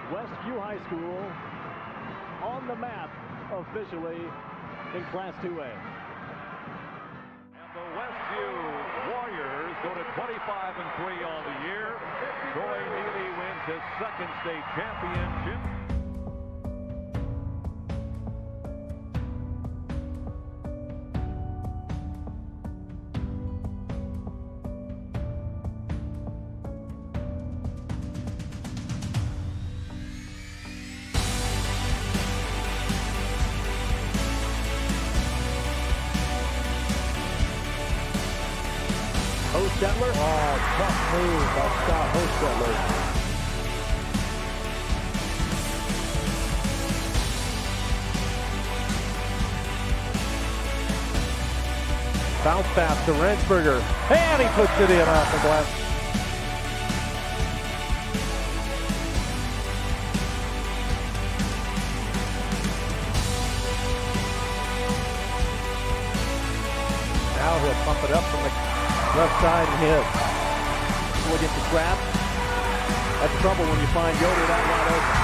Westview High School on the map officially in Class 2A. And the Westview Warriors go to 25-3 on the year. Troy Neely wins his second state championship. Hostetler. Oh, tough move by Scott Hostetler. Bounce pass to Rensberger. And he puts it in off the glass. Now he'll pump it up from the left side and hit. Looking to grab. That's trouble when you find Yoder that wide open.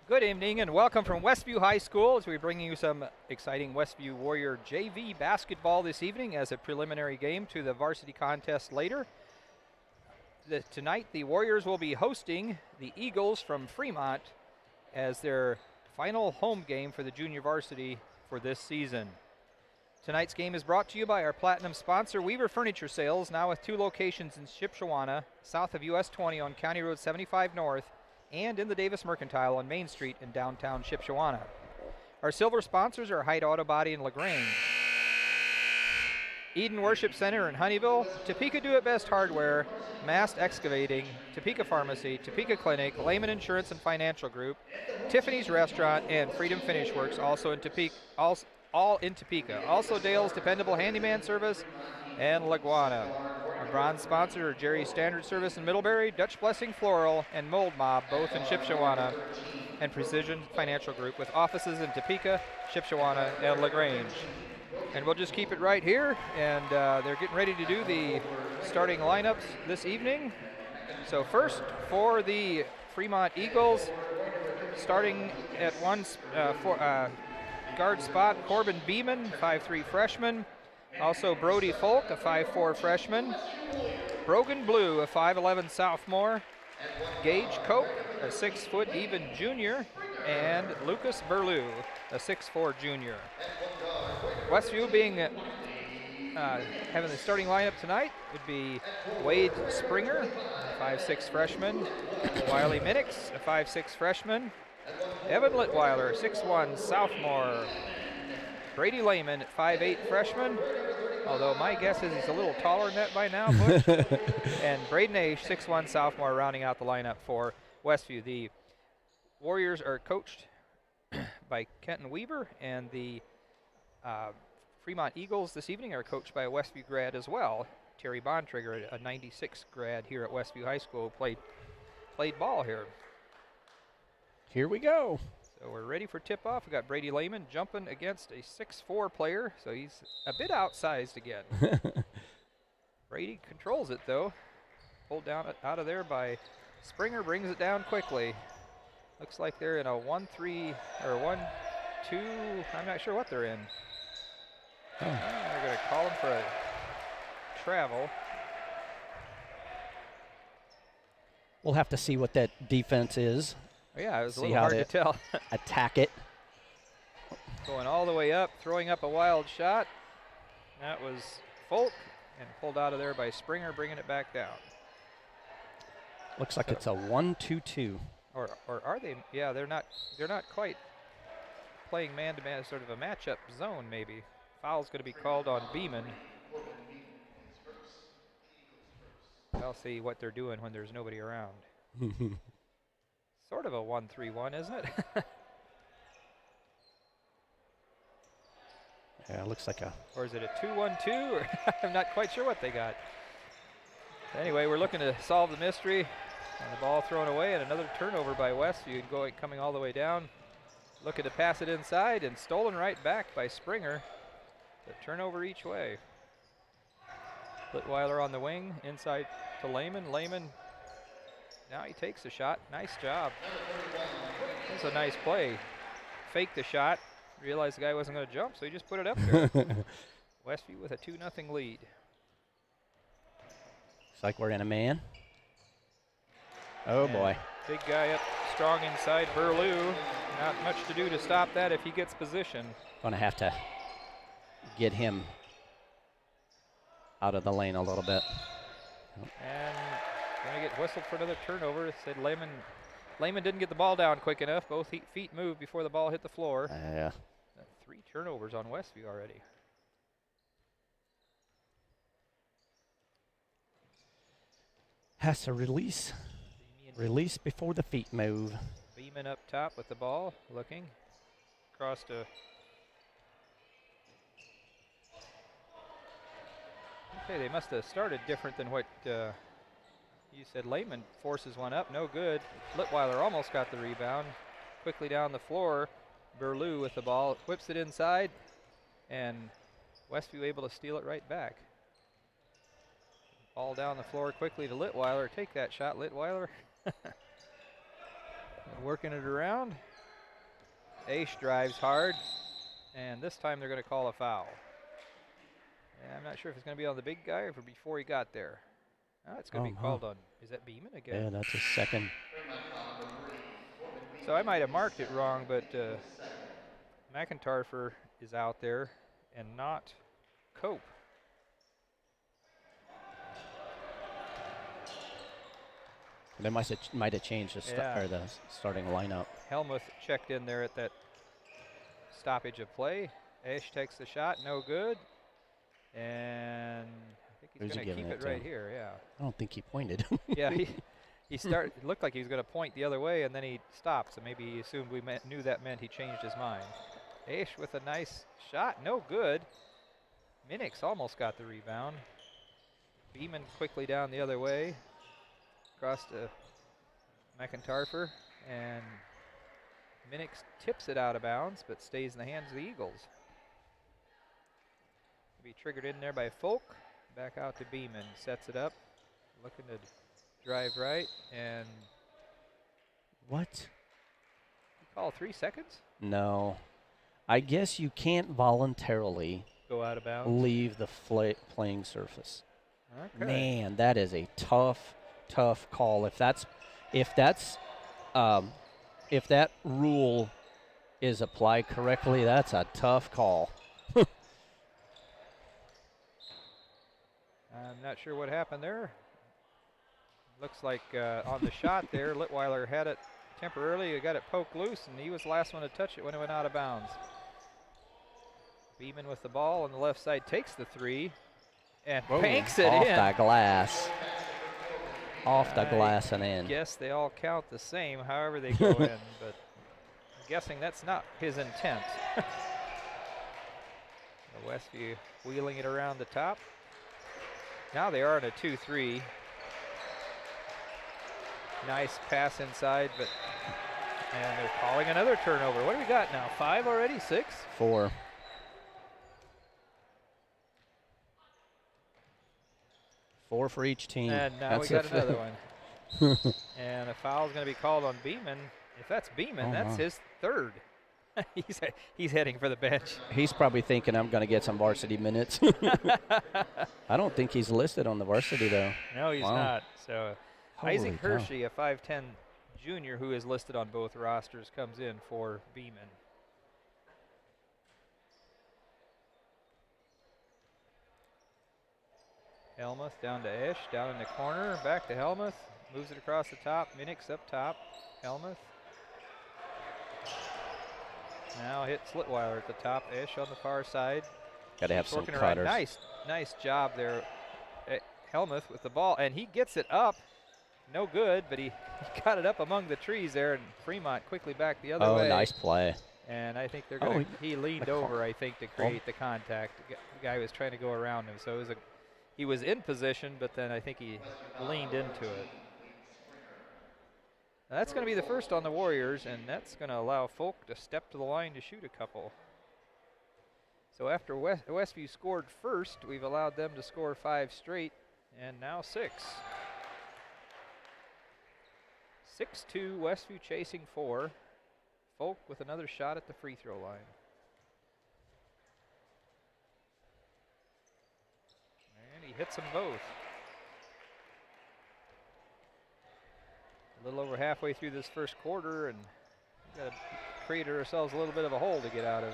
Good evening and welcome from Westview High School as we bring you some exciting Westview Warrior JV basketball this evening as a preliminary game to the varsity contest later. Tonight the Warriors will be hosting the Eagles from Fremont as their final home game for the junior varsity for this season. Tonight's game is brought to you by our platinum sponsor Weaver Furniture Sales, now with 2 locations in Shipshewana, south of US 20 on County Road 75 North, and in the Davis Mercantile on Main Street in downtown Shipshewana. Our silver sponsors are Hyde Auto Body in LaGrange, Eden Worship Center in Honeyville, Topeka Do It Best Hardware, Mast Excavating, Topeka Pharmacy, Topeka Clinic, Lehman Insurance and Financial Group, Tiffany's Restaurant, and Freedom Finish Works, also in Topeka, all in Topeka. Also Dale's Dependable Handyman Service and LaGwana. Our bronze sponsor are Jerry's Standard Service in Middlebury, Dutch Blessing Floral, and Mold Mob, both in Shipshewana, and Precision Financial Group with offices in Topeka, Shipshewana, and LaGrange. And we'll just keep it right here, and they're getting ready to do the starting lineups this evening. So first, for the Fremont Eagles, starting at guard spot, Corbin Beeman, 5'3" freshman. Also Brody Folk, a 5'4" freshman. Brogan Blue, a 5'11" sophomore. Gage Cope, a 6-foot even junior. And Lucas Berlew, a 6'4" junior. Westview being having the starting lineup tonight would be Wade Springer, a 5'6" freshman. Wiley Minnix, a 5'6" freshman. Evan Litweiler, 6'1" sophomore. Brady Lehman at 5'8" freshman, although my guess is he's a little taller than that by now, Butch. And Braden Age, 6'1" sophomore, rounding out the lineup for Westview. The Warriors are coached by Kenton Weaver, and the Fremont Eagles this evening are coached by a Westview grad as well. Terry Bontrigger, a 96 grad here at Westview High School, played ball here. Here we go. So we're ready for tip-off. We've got Brady Lehman jumping against a 6'4" player, so he's a bit outsized again. Brady controls it, though. Pulled down out of there by Springer, brings it down quickly. Looks like they're in a 1-3 or 1-2. I'm not sure what they're in. Oh. They're going to call him for a travel. We'll have to see what that defense is. Yeah, it was a little hard to tell. Attack it. Going all the way up, throwing up a wild shot. That was Folk, and pulled out of there by Springer, bringing it back down. Looks like it's a 1-2-2. Or are they? Yeah, they're not quite playing man-to-man, sort of a matchup zone maybe. Foul's going to be called on Beeman. I'll see what they're doing when there's nobody around. Sort of a 1-3-1, isn't it? Yeah, it looks like a... Or is it a 2-1-2? Or I'm not quite sure what they got. Anyway, we're looking to solve the mystery. And the ball thrown away, and another turnover by Westview, coming all the way down. Looking to pass it inside, and stolen right back by Springer. The turnover each way. Litweiler on the wing, inside to Lehman. Lehman, now he takes the shot. Nice job. That's a nice play. Faked the shot, realized the guy wasn't going to jump, so he just put it up there. Westview with a 2-0 lead. Looks like we're in a man. Oh, and boy. Big guy up strong inside Burlew. Not much to do to stop that if he gets position. Going to have to get him out of the lane a little bit. And going to get whistled for another turnover. It said Lehman didn't get the ball down quick enough. Both feet moved before the ball hit the floor. Yeah. 3 turnovers on Westview already. Has to release. Release before the feet move. Beeman up top with the ball, looking. Across to... Okay, they must have started different than what you said. Lehman forces one up, no good. Litweiler almost got the rebound. Quickly down the floor, Burlew with the ball, whips it inside, and Westview able to steal it right back. Ball down the floor quickly to Litweiler. Take that shot, Litweiler. Working it around. Aish drives hard, and this time they're going to call a foul. And I'm not sure if it's going to be on the big guy or before he got there. Oh, it's going to be called on. Is that Beeman again? Yeah, that's his second. So I might have marked it wrong, but McIntyre is out there and not Cope. They might have changed the starting lineup. Helmuth checked in there at that stoppage of play. Aish takes the shot, no good. And I think he's going to keep it right here, yeah. I don't think he pointed. Yeah, he started, it looked like he was going to point the other way, and then he stopped, so maybe he assumed knew that meant he changed his mind. Aish with a nice shot, no good. Minix almost got the rebound. Beeman quickly down the other way. Across to McIntyre, and Minix tips it out of bounds, but stays in the hands of the Eagles. Be triggered in there by Folk. Back out to Beeman, sets it up, looking to drive right, and what? You call 3 seconds? No, I guess you can't voluntarily go out of bounds, leave the playing surface. Okay. Man, that is a tough call. If that rule is applied correctly, that's a tough call. I'm not sure what happened there. Looks like on the shot there, Litweiler had it temporarily. He got it poked loose, and he was the last one to touch it when it went out of bounds. Beeman with the ball on the left side takes the 3 and banks it off in. the glass. Off the glass and in. I guess they all count the same, however they go in, but I'm guessing that's not his intent. Westview wheeling it around the top. Now they are in a 2-3. Nice pass inside, and they're calling another turnover. What do we got now? 5 already? 6? 4. Four for each team. And now we got another one. And a foul's going to be called on Beeman. If that's Beeman, that's his 3rd. He's heading for the bench. He's probably thinking I'm going to get some varsity minutes. I don't think he's listed on the varsity, though. No, he's not. So Holy Isaac cow. Hershey, a 5'10 junior who is listed on both rosters, comes in for Beeman. Helmuth down to Ish, down in the corner, back to Helmuth. Moves it across the top. Minix up top. Helmuth. Now hits Litweiler at the top. Esch on the far side. Got to have some Working around. cutters. Nice job there. Helmuth with the ball, and he gets it up. No good, but he got it up among the trees there, and Fremont quickly back the other way. Oh, nice play. And I think they're going to, he leaned over, I think, to create the contact. The guy was trying to go around him, so it was he was in position, but then I think he leaned into it. Now that's going to be the first on the Warriors, and that's going to allow Folk to step to the line to shoot a couple. So after Westview scored first, we've allowed them to score 5 straight, and now 6. 6-2, Westview chasing 4. Folk with another shot at the free throw line. And he hits them both. A little over halfway through this first quarter, and we've got to create ourselves a little bit of a hole to get out of.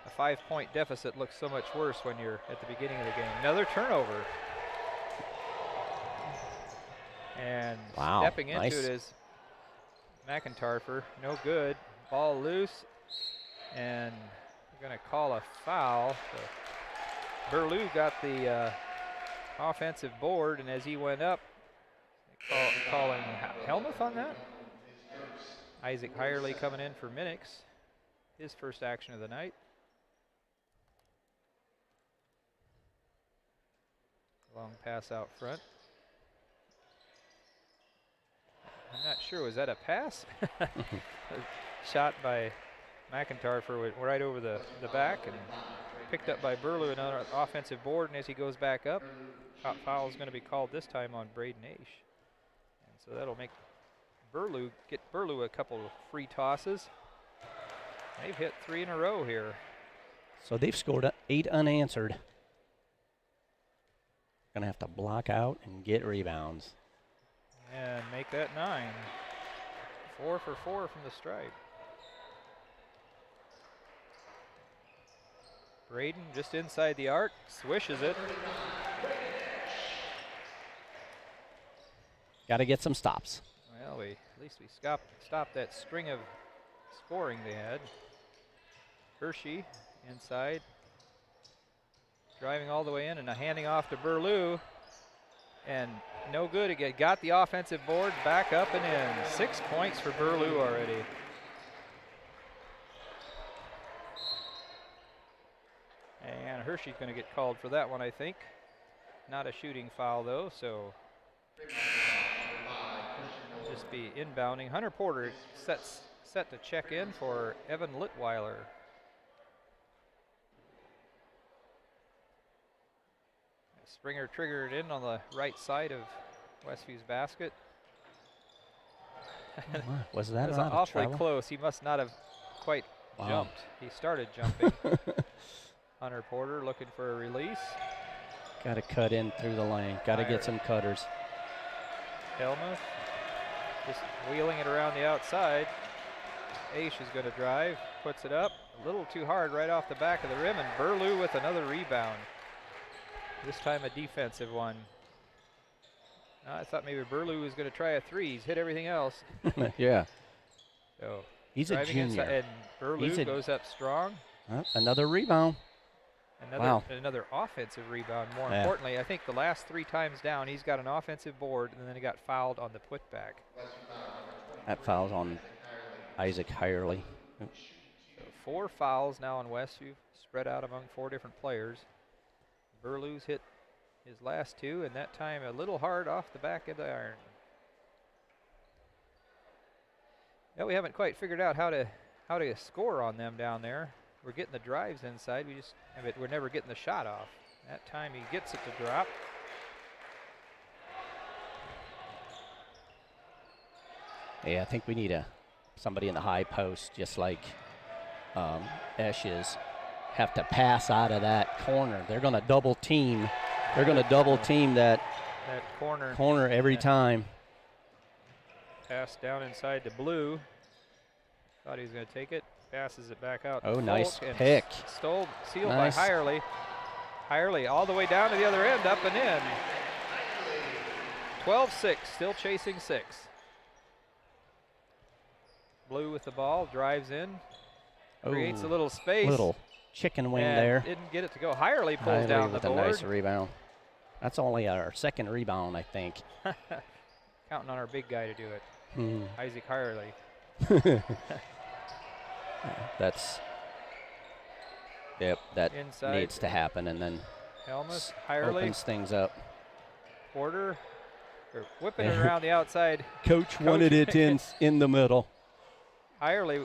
A 5-point deficit looks so much worse when you're at the beginning of the game. Another turnover. And stepping into it is McIntarfer. No good. Ball loose. And we're going to call a foul. So Burlew got the offensive board, and as he went up, calling Helmuth on that. Isaac Hirely coming in for Minix. His first action of the night. Long pass out front. I'm not sure, was that a pass? Shot by McIntarfer right over the back and picked up by Burlew, another offensive board, and as he goes back up, foul is going to be called this time on Braden Aish. And so that'll make get Burlew a couple of free tosses. They've hit 3 in a row here. So they've scored 8 unanswered. Gonna have to block out and get rebounds. And make that 9. 4 for 4 from the stripe. Braden just inside the arc, swishes it. Got to get some stops. Well, at least we stopped that string of scoring they had. Hershey inside. Driving all the way in and handing off to Burlew. And no good again. Got the offensive board, back up and in. 6 points for Burlew already. And Hershey's going to get called for that one, I think. Not a shooting foul, though, so just be inbounding. Hunter Porter set to check in for Evan Litweiler. Springer triggered in on the right side of Westview's basket. Was that awfully close? He must not have quite jumped. He started jumping. Hunter Porter looking for a release. Got to cut in through the lane. Got to get some cutters. Helmuth just wheeling it around the outside. Aish is going to drive, puts it up a little too hard right off the back of the rim, and Burlew with another rebound. This time a defensive one. I thought maybe Burlew was going to try a 3. He's hit everything else. Yeah. So he's a junior. And Burlew goes up strong. Another rebound. Another offensive rebound. More importantly, I think the last 3 times down, he's got an offensive board, and then he got fouled on the putback. That foul's on Isaac Hirely. So 4 fouls now on Westview, spread out among 4 different players. Burlew's hit his last 2, and that time a little hard off the back of the iron. Yeah, we haven't quite figured out how to score on them down there. We're getting the drives inside. We're never getting the shot off. That time he gets it to drop. Yeah, I think we need somebody in the high post, just like Esch is. Have to pass out of that corner. They're going to double team. They're going to double team that corner every time. Pass down inside to Blue. Thought he was going to take it. Passes it back out. Oh, nice pick. Sealed by Hirely. Hirely all the way down to the other end, up and in. 12-6, still chasing 6. Blue with the ball, drives in, creates a little space. Little chicken wing and there. Didn't get it to go. Hirely pulls Hiley down the with board. a nice rebound. That's only our second rebound, I think. Counting on our big guy to do it. Isaac Hirely. That Inside. needs to happen, and then Helmuth, Hirely, opens things up. Porter, whipping it around the outside. Coach wanted it in the middle. Hirely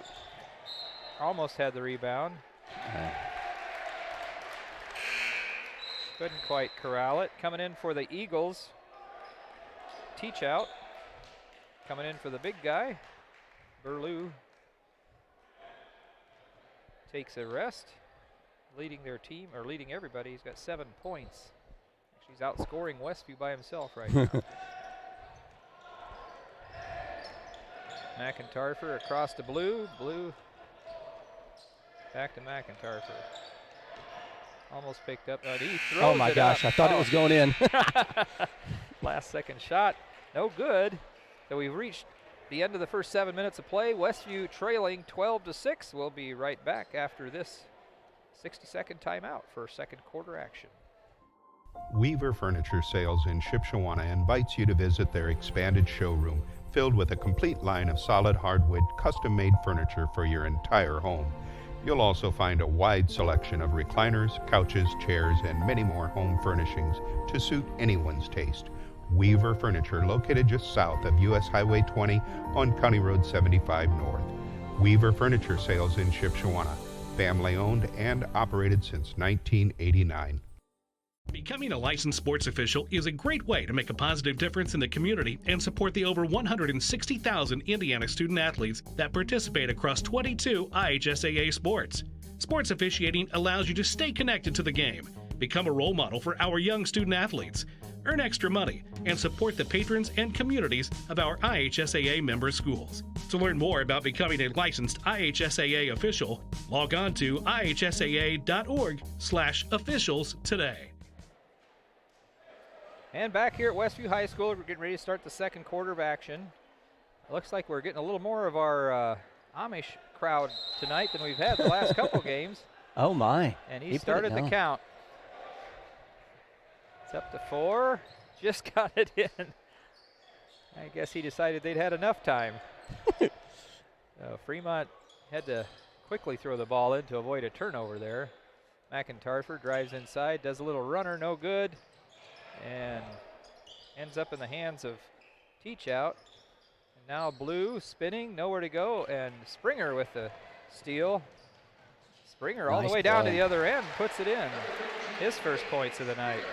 almost had the rebound. Couldn't quite corral it. Coming in for the Eagles. Teach out. Coming in for the big guy. Burlew takes a rest. Leading their team, or leading everybody. He's got 7 points. Actually, he's outscoring Westview by himself right now. McIntyre across to Blue. Blue back to McIntyre. Almost picked up. He throws oh my it gosh, up. I thought it was going in. Last second shot, no good. So we've reached the end of the first 7 minutes of play. Westview trailing 12-6. We'll be right back after this 60-second timeout for second quarter action. Weaver Furniture Sales in Shipshewana invites you to visit their expanded showroom filled with a complete line of solid hardwood custom-made furniture for your entire home. You'll also find a wide selection of recliners, couches, chairs, and many more home furnishings to suit anyone's taste. Weaver Furniture, located just south of US Highway 20 on County Road 75 North. Weaver Furniture Sales in Shipshewana, family owned and operated since 1989. Becoming a licensed sports official is a great way to make a positive difference in the community and support the over 160,000 Indiana student athletes that participate across 22 IHSAA sports. Sports officiating allows you to stay connected to the game, become a role model for our young student athletes, earn extra money, and support the patrons and communities of our IHSAA member schools. To learn more about becoming a licensed IHSAA official, log on to ihsaa.org/officials today. And back here at Westview High School, we're getting ready to start the second quarter of action. It looks like we're getting a little more of our Amish crowd tonight than we've had the last couple games. Oh my. And he started the count. It's up to 4. Just got it in. I guess he decided they'd had enough time. Fremont had to quickly throw the ball in to avoid a turnover there. McIntyre drives inside, does a little runner, no good. And ends up in the hands of Teach Out. And now Blue spinning, nowhere to go, and Springer with the steal. Springer all the way down to the other end, puts it in. His first points of the night.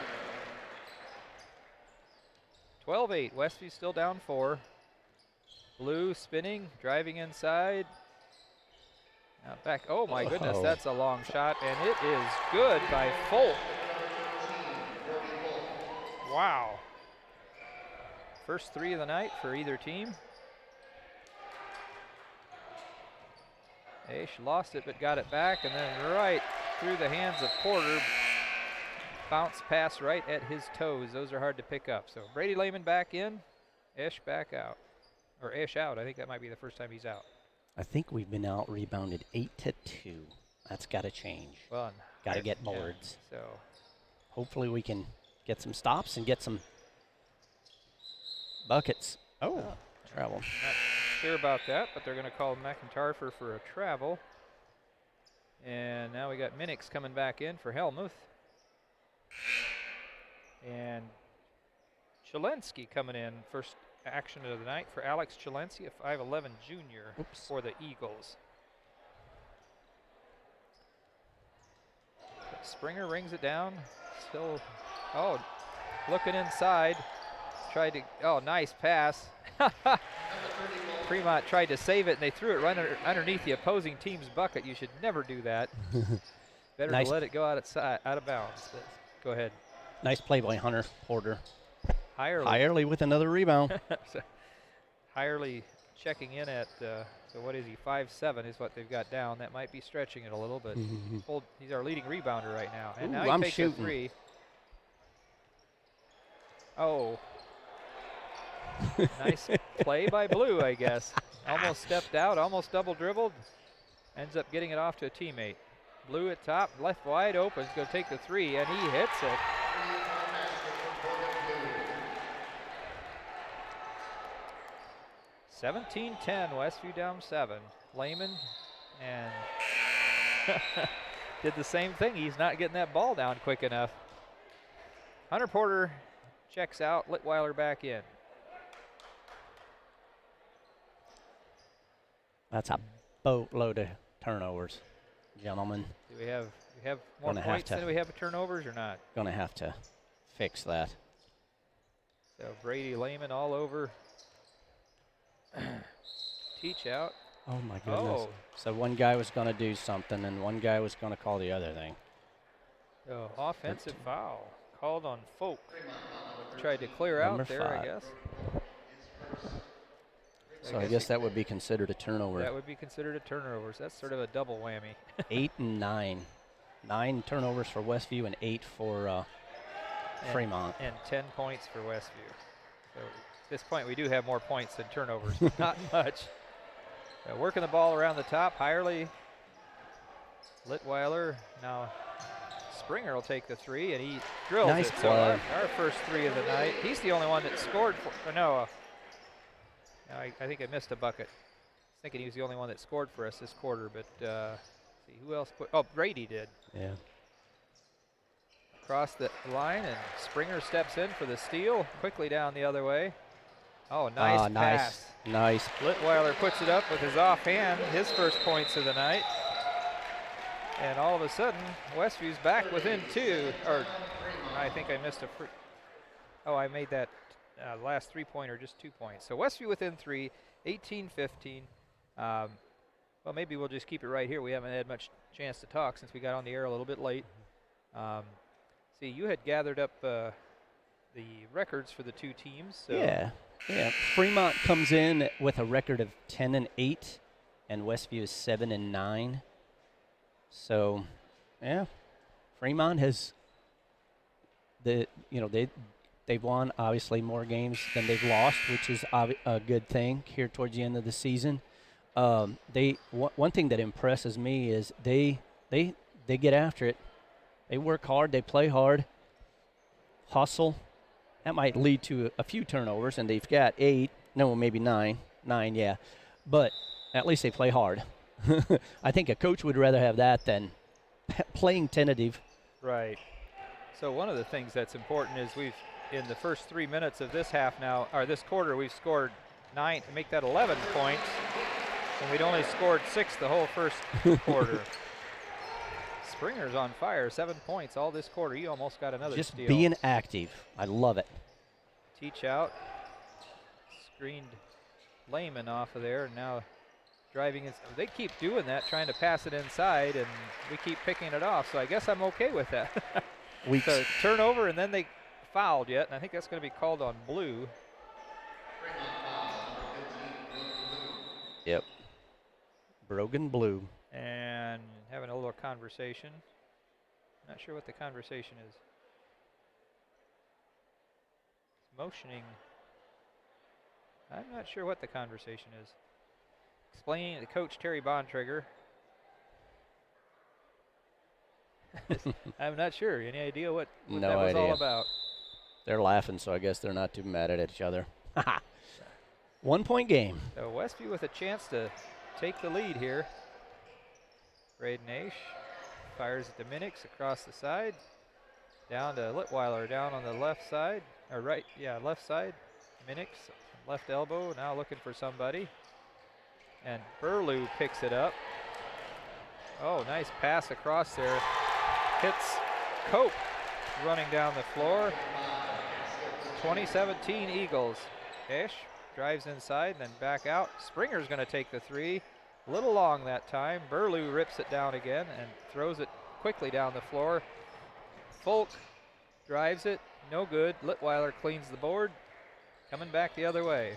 12-8, Westview still down 4. Blue spinning, driving inside. Now back, oh my goodness, that's a long shot, and it is good by Folk. Wow. First 3 of the night for either team. Aish lost it but got it back, and then right through the hands of Porter. Bounce pass right at his toes. Those are hard to pick up. So Brady Lehman back in, Ish back out. Or Ish out. I think that might be the first time he's out. I think we've been out rebounded 8-2. That's got to change. Fun. Got to get boards. Yeah, so hopefully we can get some stops and get some buckets. Travel. Not sure about that, but they're going to call McIntyre for a travel. And now we got Minix coming back in for Helmuth. And Chelensky coming in, first action of the night for Alex Chelensky, a 5'11 junior for the Eagles. But Springer rings it down, still, looking inside, nice pass. Fremont tried to save it and they threw it right underneath the opposing team's bucket. You should never do that. Better to let it go out of bounds. But go ahead. Nice play by Hunter Porter. Hirely with another rebound. Hirely checking in at, so what is he, 5'7" is what they've got down. That might be stretching it a little, but he's our leading rebounder right now. And now he takes a 3. Oh, Nice play by Blue, I guess. Almost stepped out, almost double dribbled. Ends up getting it off to a teammate. Blue at top, left wide open. He's going to take the three, and he hits it. (17-10), Westview down 7. Lehman and did the same thing. He's not getting that ball down quick enough. Hunter Porter checks out. Litweiler back in. That's a boatload of turnovers, gentlemen. Do we have more points than we have turnovers or not? Gonna have to fix that. So Brady Lehman all over. Teach out. Oh my goodness. Oh. So one guy was gonna do something and one guy was gonna call the other thing. So offensive foul called on Folk. Tried to clear out there, 5. I guess. So I guess that would be considered a turnover. That would be considered a turnover. So that's sort of a double whammy. 8 and 9. 9 turnovers for Westview and 8 for Fremont. And 10 points for Westview. So at this point, we do have more points than turnovers, but not much. Working the ball around the top. Hirely, Litweiler. Now Springer will take the three, and he drills nice it. Play. So our first three of the night. He's the only one that scored. I think I missed a bucket. I was thinking he was the only one that scored for us this quarter, but see who else put. Oh, Brady did. Yeah. Across the line, and Springer steps in for the steal. Quickly down the other way. Oh, nice pass. Nice. Litweiler puts it up with his offhand, his first points of the night. And all of a sudden, Westview's back within 2. Or I think I missed a free. Oh, I made that last three-pointer just 2 points. So Westview within 3, 18-15. Well, maybe we'll just keep it right here. We haven't had much chance to talk since we got on the air a little bit late. See, you had gathered up the records for the two teams. So yeah. Fremont comes in with a record of 10 and 8, and Westview is 7 and 9. So, yeah, Fremont has they've won obviously more games than they've lost, which is a good thing here towards the end of the season. One thing that impresses me is they get after it. They work hard. They play hard. Hustle. That might lead to a few turnovers, and they've got 8. No, maybe 9. 9, yeah. But at least they play hard. I think a coach would rather have that than playing tentative. Right. So one of the things that's important is in the first 3 minutes of this half now, or this quarter, we've scored 9 to make that 11 points, and we'd only scored 6 the whole first quarter. Springer's on fire, 7 points all this quarter. He almost got another Just steal. being active. I love it. Teach out. Screened Lehman off of there, and now driving. They keep doing that, trying to pass it inside, and we keep picking it off. So I guess I'm okay with that. So turnover, and then they fouled yet, and I think that's going to be called on Blue. Yep. Brogan Blue. And having a little conversation. Not sure what the conversation is. It's motioning. I'm not sure what the conversation is. Explaining to Coach Terry Bontrager. I'm not sure. Any idea what that was all about? They're laughing, so I guess they're not too mad at each other. 1 point game. So Westview with a chance to take the lead here. Braden Aish fires it to Minix across the side. Down to Litweiler down on the left side. Or right, yeah, left side. Minix, left elbow, now looking for somebody. And Burlew picks it up. Oh, nice pass across there. Hits Cope running down the floor. 2017 Eagles. Aish drives inside and then back out. Springer's going to take the three. A little long that time. Burlew rips it down again and throws it quickly down the floor. Folk drives it. No good. Litweiler cleans the board. Coming back the other way.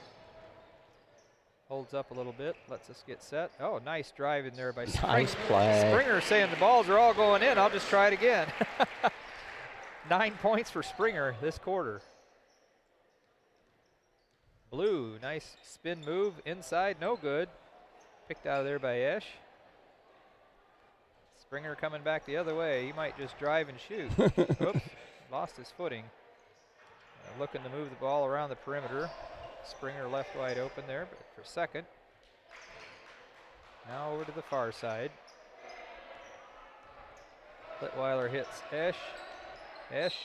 Holds up a little bit. Lets us get set. Oh, nice drive in there by Springer. Nice play. Springer saying the balls are all going in. I'll just try it again. 9 points for Springer this quarter. Blue, nice spin move inside, no good. Picked out of there by Esch. Springer coming back the other way. He might just drive and shoot. Oops, lost his footing. Looking to move the ball around the perimeter. Springer left wide open there, but for second. Now over to the far side. Litweiler hits Esch. Esch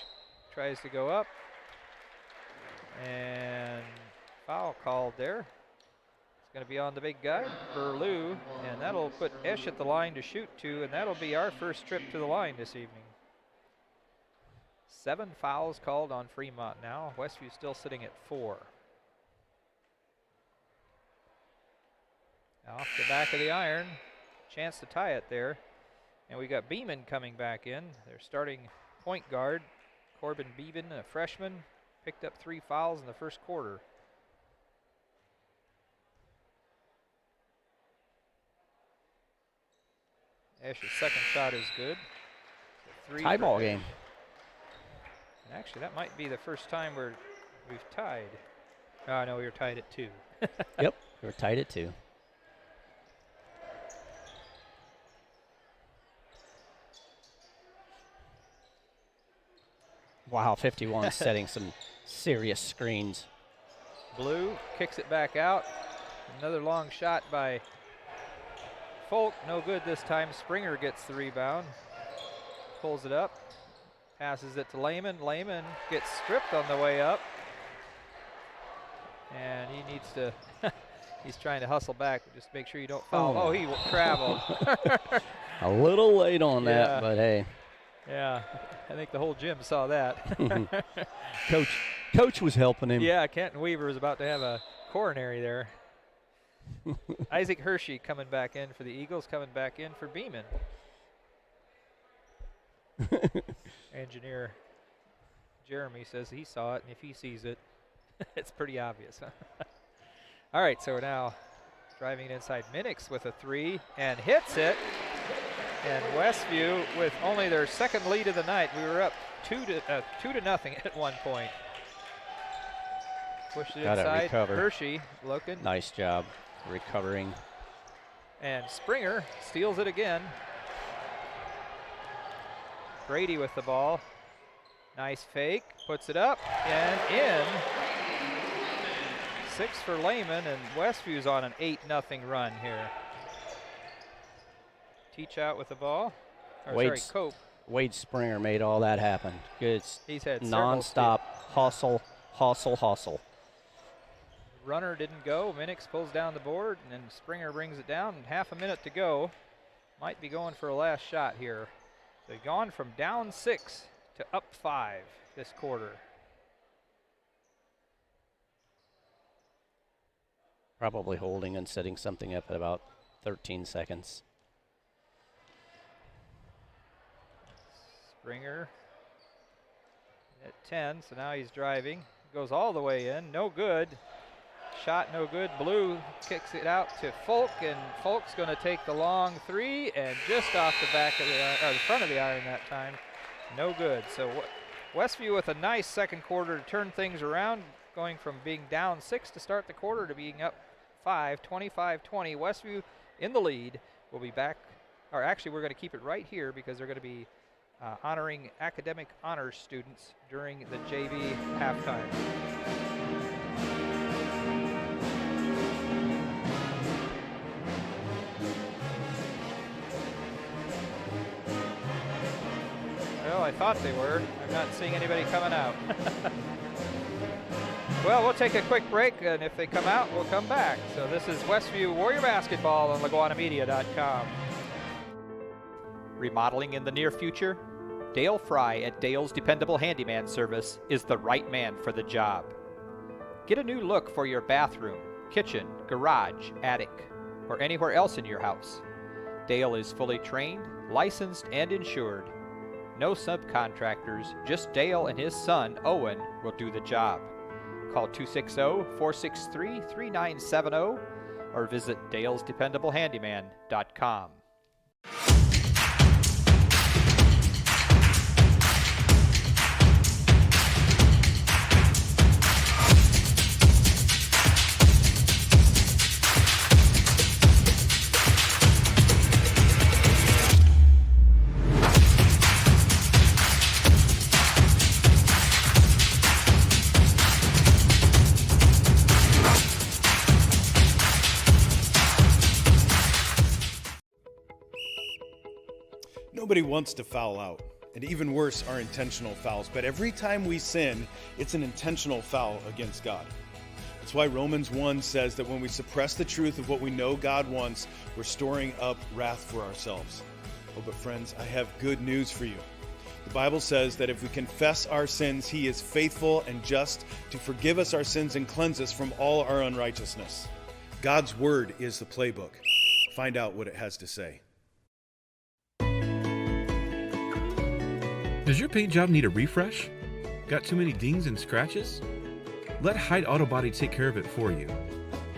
tries to go up. And foul called there. It's going to be on the big guy, Burlew, and that'll put Esch at the line to shoot to, and that'll be our first trip to the line this evening. 7 fouls called on Fremont now. Westview still sitting at 4. Off the back of the iron. Chance to tie it there. And we got Beeman coming back in. Their starting point guard, Corbin Beeman, a freshman, picked up 3 fouls in the first quarter. Esch's second shot is good. Tie ball game. And actually, that might be the first time we've tied. Oh, no, we were tied at 2. Yep, we were tied at 2. Wow, 51 setting some serious screens. Blue kicks it back out. Another long shot by Folk, no good this time. Springer gets the rebound. Pulls it up. Passes it to Lehman. Lehman gets stripped on the way up. And he needs to, he's trying to hustle back. Just make sure you don't foul. Oh, he traveled. A little late on that, but hey. Yeah, I think the whole gym saw that. Coach was helping him. Yeah, Kenton Weaver was about to have a coronary there. Isaac Hershey coming back in for the Eagles, coming back in for Beeman. Engineer Jeremy says he saw it, and if he sees it, it's pretty obvious. All right, so we're now driving it inside. Minix with a 3 and hits it. And Westview with only their second lead of the night. We were up 2 to nothing at one point. Pushed it inside. Hershey looking. Nice job recovering. And Springer steals it again. Brady with the ball. Nice fake. Puts it up and in. 6 for Lehman, and Westview's on an 8-0 run here. Teach out with the ball. Cope. Wade Springer made all that happen. Good. He's had non-stop hustle. Runner didn't go. Minix pulls down the board, and then Springer brings it down. And half a minute to go. Might be going for a last shot here. So gone from down 6 to up 5 this quarter. Probably holding and setting something up at about 13 seconds. Springer at 10, so now he's driving. Goes all the way in, no good. Shot no good. Blue kicks it out to Folk, and Folk's going to take the long 3 and just off the back of the front of the iron that time. No good. So Westview with a nice second quarter to turn things around, going from being down 6 to start the quarter to being up 5, 25-20. Westview in the lead. We'll be back, or actually we're going to keep it right here because they're going to be honoring academic honors students during the JV halftime. Well, I thought they were. I'm not seeing anybody coming out. Well, we'll take a quick break, and if they come out, we'll come back. So this is Westview Warrior Basketball on LaGuanaMedia.com. Remodeling in the near future? Dale Fry at Dale's Dependable Handyman Service is the right man for the job. Get a new look for your bathroom, kitchen, garage, attic, or anywhere else in your house. Dale is fully trained, licensed, and insured. No subcontractors, just Dale and his son, Owen, will do the job. Call 260-463-3970 or visit dalesdependablehandyman.com. Nobody wants to foul out, and even worse are intentional fouls. But every time we sin, it's an intentional foul against God. That's why Romans 1 says that when we suppress the truth of what we know God wants, we're storing up wrath for ourselves. Oh, but friends, I have good news for you. The Bible says that if we confess our sins, He is faithful and just to forgive us our sins and cleanse us from all our unrighteousness. God's Word is the playbook. Find out what it has to say. Does your paint job need a refresh? Got too many dings and scratches? Let Hyde Auto Body take care of it for you.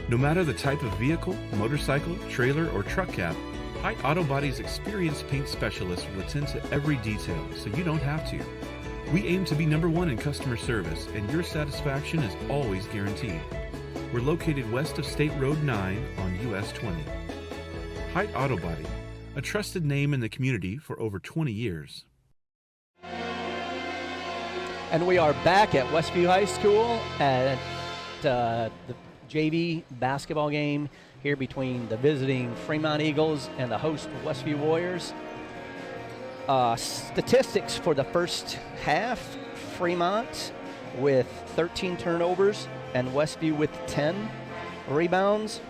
No matter the type of vehicle, motorcycle, trailer, or truck cab, Hyde Auto Body's experienced paint specialists will attend to every detail, so you don't have to. We aim to be #1 in customer service, and your satisfaction is always guaranteed. We're located west of State Road 9 on US 20. Hyde Auto Body, a trusted name in the community for over 20 years. And we are back at Westview High School at the JV basketball game here between the visiting Fremont Eagles and the host Westview Warriors. Statistics for the first half, Fremont with 13 turnovers and Westview with 10 rebounds.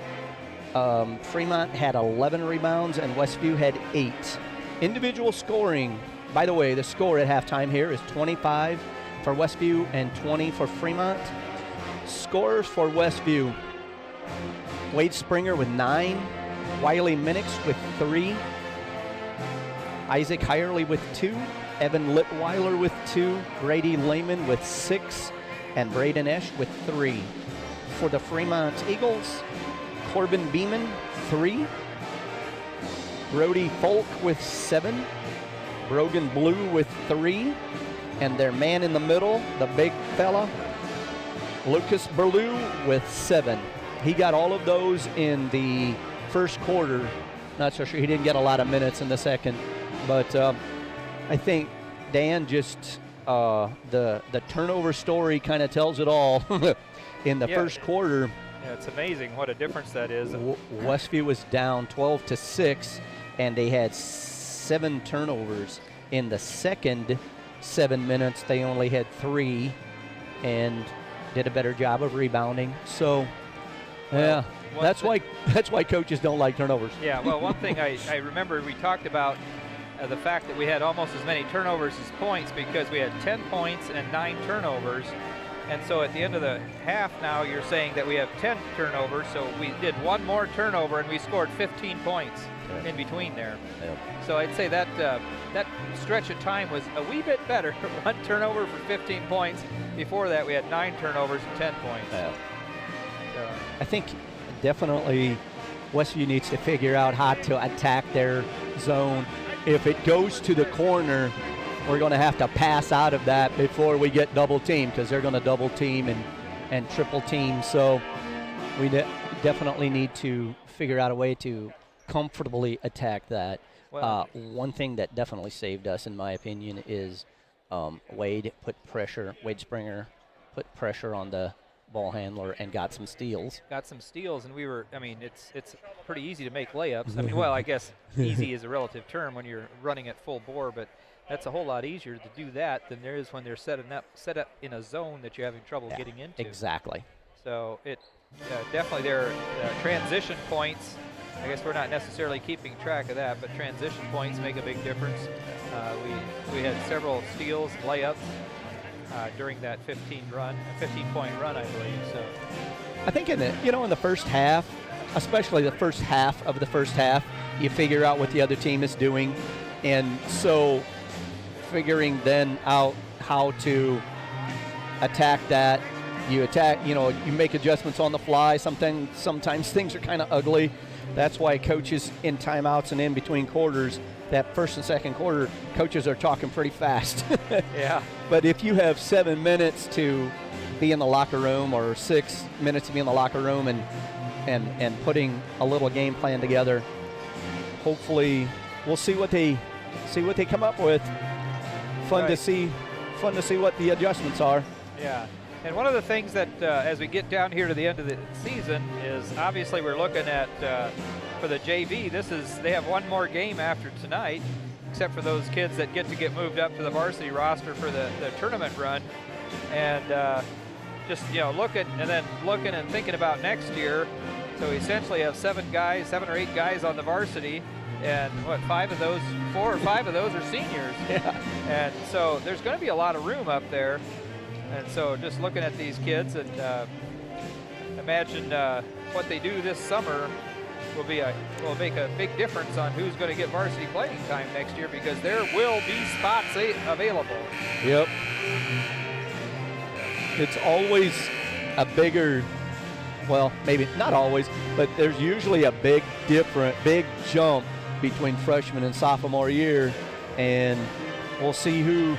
Fremont had 11 rebounds and Westview had 8. Individual scoring, by the way, the score at halftime here is 25 for Westview and 20 for Fremont. Scorers for Westview: Wade Springer with 9, Wiley Minix with 3, Isaac Hirely with 2, Evan Litweiler with 2, Grady Lehman with 6, and Braden Esch with 3. For the Fremont Eagles, Corbin Beeman, 3, Brody Folk with 7, Brogan Blue with 3, and their man in the middle, the big fella, Lucas Berlew with 7. He got all of those in the first quarter. Not so sure he didn't get a lot of minutes in the second, but I think Dan just the turnover story kind of tells it all in the first quarter. Yeah, it's amazing what a difference that is. Westview was down 12-6, and they had 7 turnovers. In the second 7 minutes, they only had 3 and did a better job of rebounding. So, that's why coaches don't like turnovers. Yeah, well, one thing I remember we talked about the fact that we had almost as many turnovers as points because we had 10 points and 9 turnovers. And so at the end of the half now, you're saying that we have 10 turnovers, so we did 1 more turnover and we scored 15 points in between there. Yep. So I'd say that that stretch of time was a wee bit better. 1 turnover for 15 points. Before that, we had 9 turnovers and 10 points. Yeah. I think definitely Westview needs to figure out how to attack their zone. If it goes to the corner, we're going to have to pass out of that before we get double teamed, because they're going to double team and triple team. So we definitely need to figure out a way to comfortably attack that. Well, one thing that definitely saved us, in my opinion, is Wade Springer put pressure on the ball handler and got some steals. And we were, I mean, it's pretty easy to make layups. I mean, well, I guess easy is a relative term when you're running at full bore, but that's a whole lot easier to do that than there is when they're set up in a zone that you're having trouble getting into. Exactly. So it definitely there are transition points. I guess we're not necessarily keeping track of that, but transition points make a big difference. We had several steals, layups during that 15-point run, I believe. So I think in the first half, especially the first half of the first half, you figure out what the other team is doing, and so figuring then out how to attack that. You make adjustments on the fly. Sometimes things are kind of ugly. That's why coaches in timeouts and in between quarters, that first and second quarter, coaches are talking pretty fast. Yeah. But if you have 7 minutes to be in the locker room or 6 minutes to be in the locker room and putting a little game plan together, hopefully we'll see what they come up with. Fun to see what the adjustments are. Yeah. And one of the things that as we get down here to the end of the season is obviously we're looking at for the JV. They have one more game after tonight, except for those kids that get moved up to the varsity roster for the tournament run. And just, looking and thinking about next year. So we essentially have 7 or 8 guys on the varsity, and 4 or 5 of those are seniors. Yeah. And so there's going to be a lot of room up there. And so just looking at these kids, and imagine what they do this summer will make a big difference on who's going to get varsity playing time next year, because there will be spots available. Yep. It's always a bigger, well, maybe not always, but there's usually a big jump between freshman and sophomore year, and we'll see who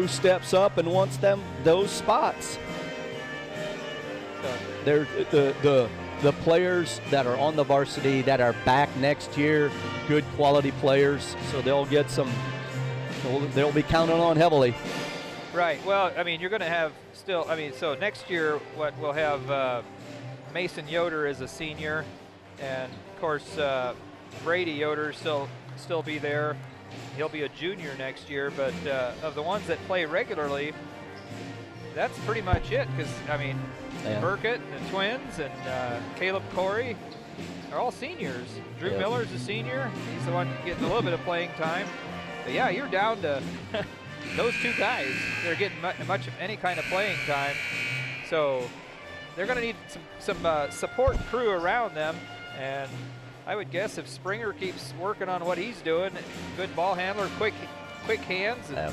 steps up and wants those spots. They're the players that are on the varsity that are back next year, good quality players, so they'll be counted on heavily. Right. Well, I mean, you're going to have still, so next year we'll have Mason Yoder as a senior, and of course Brady Yoder still be there. He'll be a junior next year, but of the ones that play regularly, that's pretty much it, because, Burkett and the twins and Caleb Corey are all seniors. Drew Miller's a senior. He's the one getting a little bit of playing time. But yeah, you're down to those 2 guys. They're getting much of any kind of playing time. So they're going to need some support crew around them. And I would guess if Springer keeps working on what he's doing, good ball handler, quick hands, and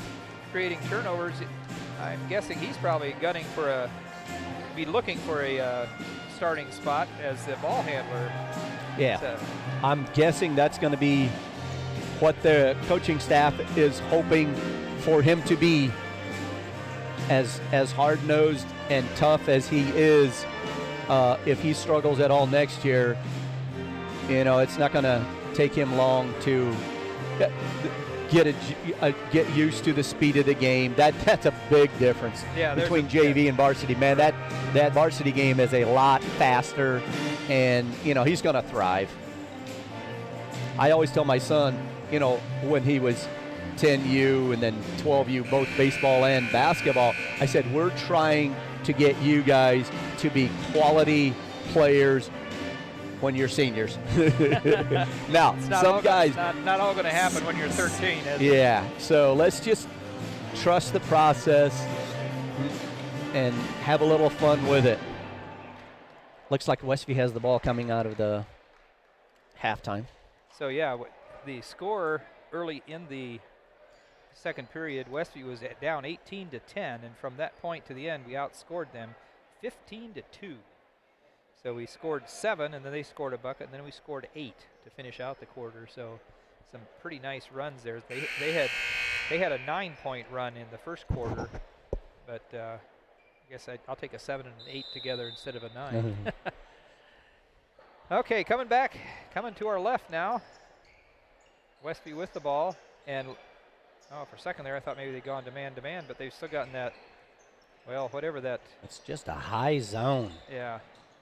creating turnovers, I'm guessing he's probably looking for a starting spot as the ball handler. Yeah, so I'm guessing that's going to be what the coaching staff is hoping for him to be, as hard-nosed and tough as he is. If he struggles at all next year, it's not going to take him long to get used to the speed of the game. That's a big difference between JV and varsity. Man, that varsity game is a lot faster, and he's going to thrive. I always tell my son, when he was 10U and then 12U, both baseball and basketball, I said, we're trying to get you guys to be quality players when you're seniors. Now, some guys... Not all going to happen when you're 13, is it? Yeah, so let's just trust the process and have a little fun with it. Looks like Westview has the ball coming out of the halftime. So, yeah, the score early in the second period, Westview was down 18-10, and from that point to the end, we outscored them 15-2. So we scored 7, and then they scored a bucket, and then we scored 8 to finish out the quarter. So some pretty nice runs there. They had a 9-point run in the first quarter, but I guess I'll take a 7 and an 8 together instead of a 9. Okay, coming to our left now. Westview with the ball, and for a second there I thought maybe they'd gone to man, but they've still gotten that, whatever that. It's just a high zone. Yeah.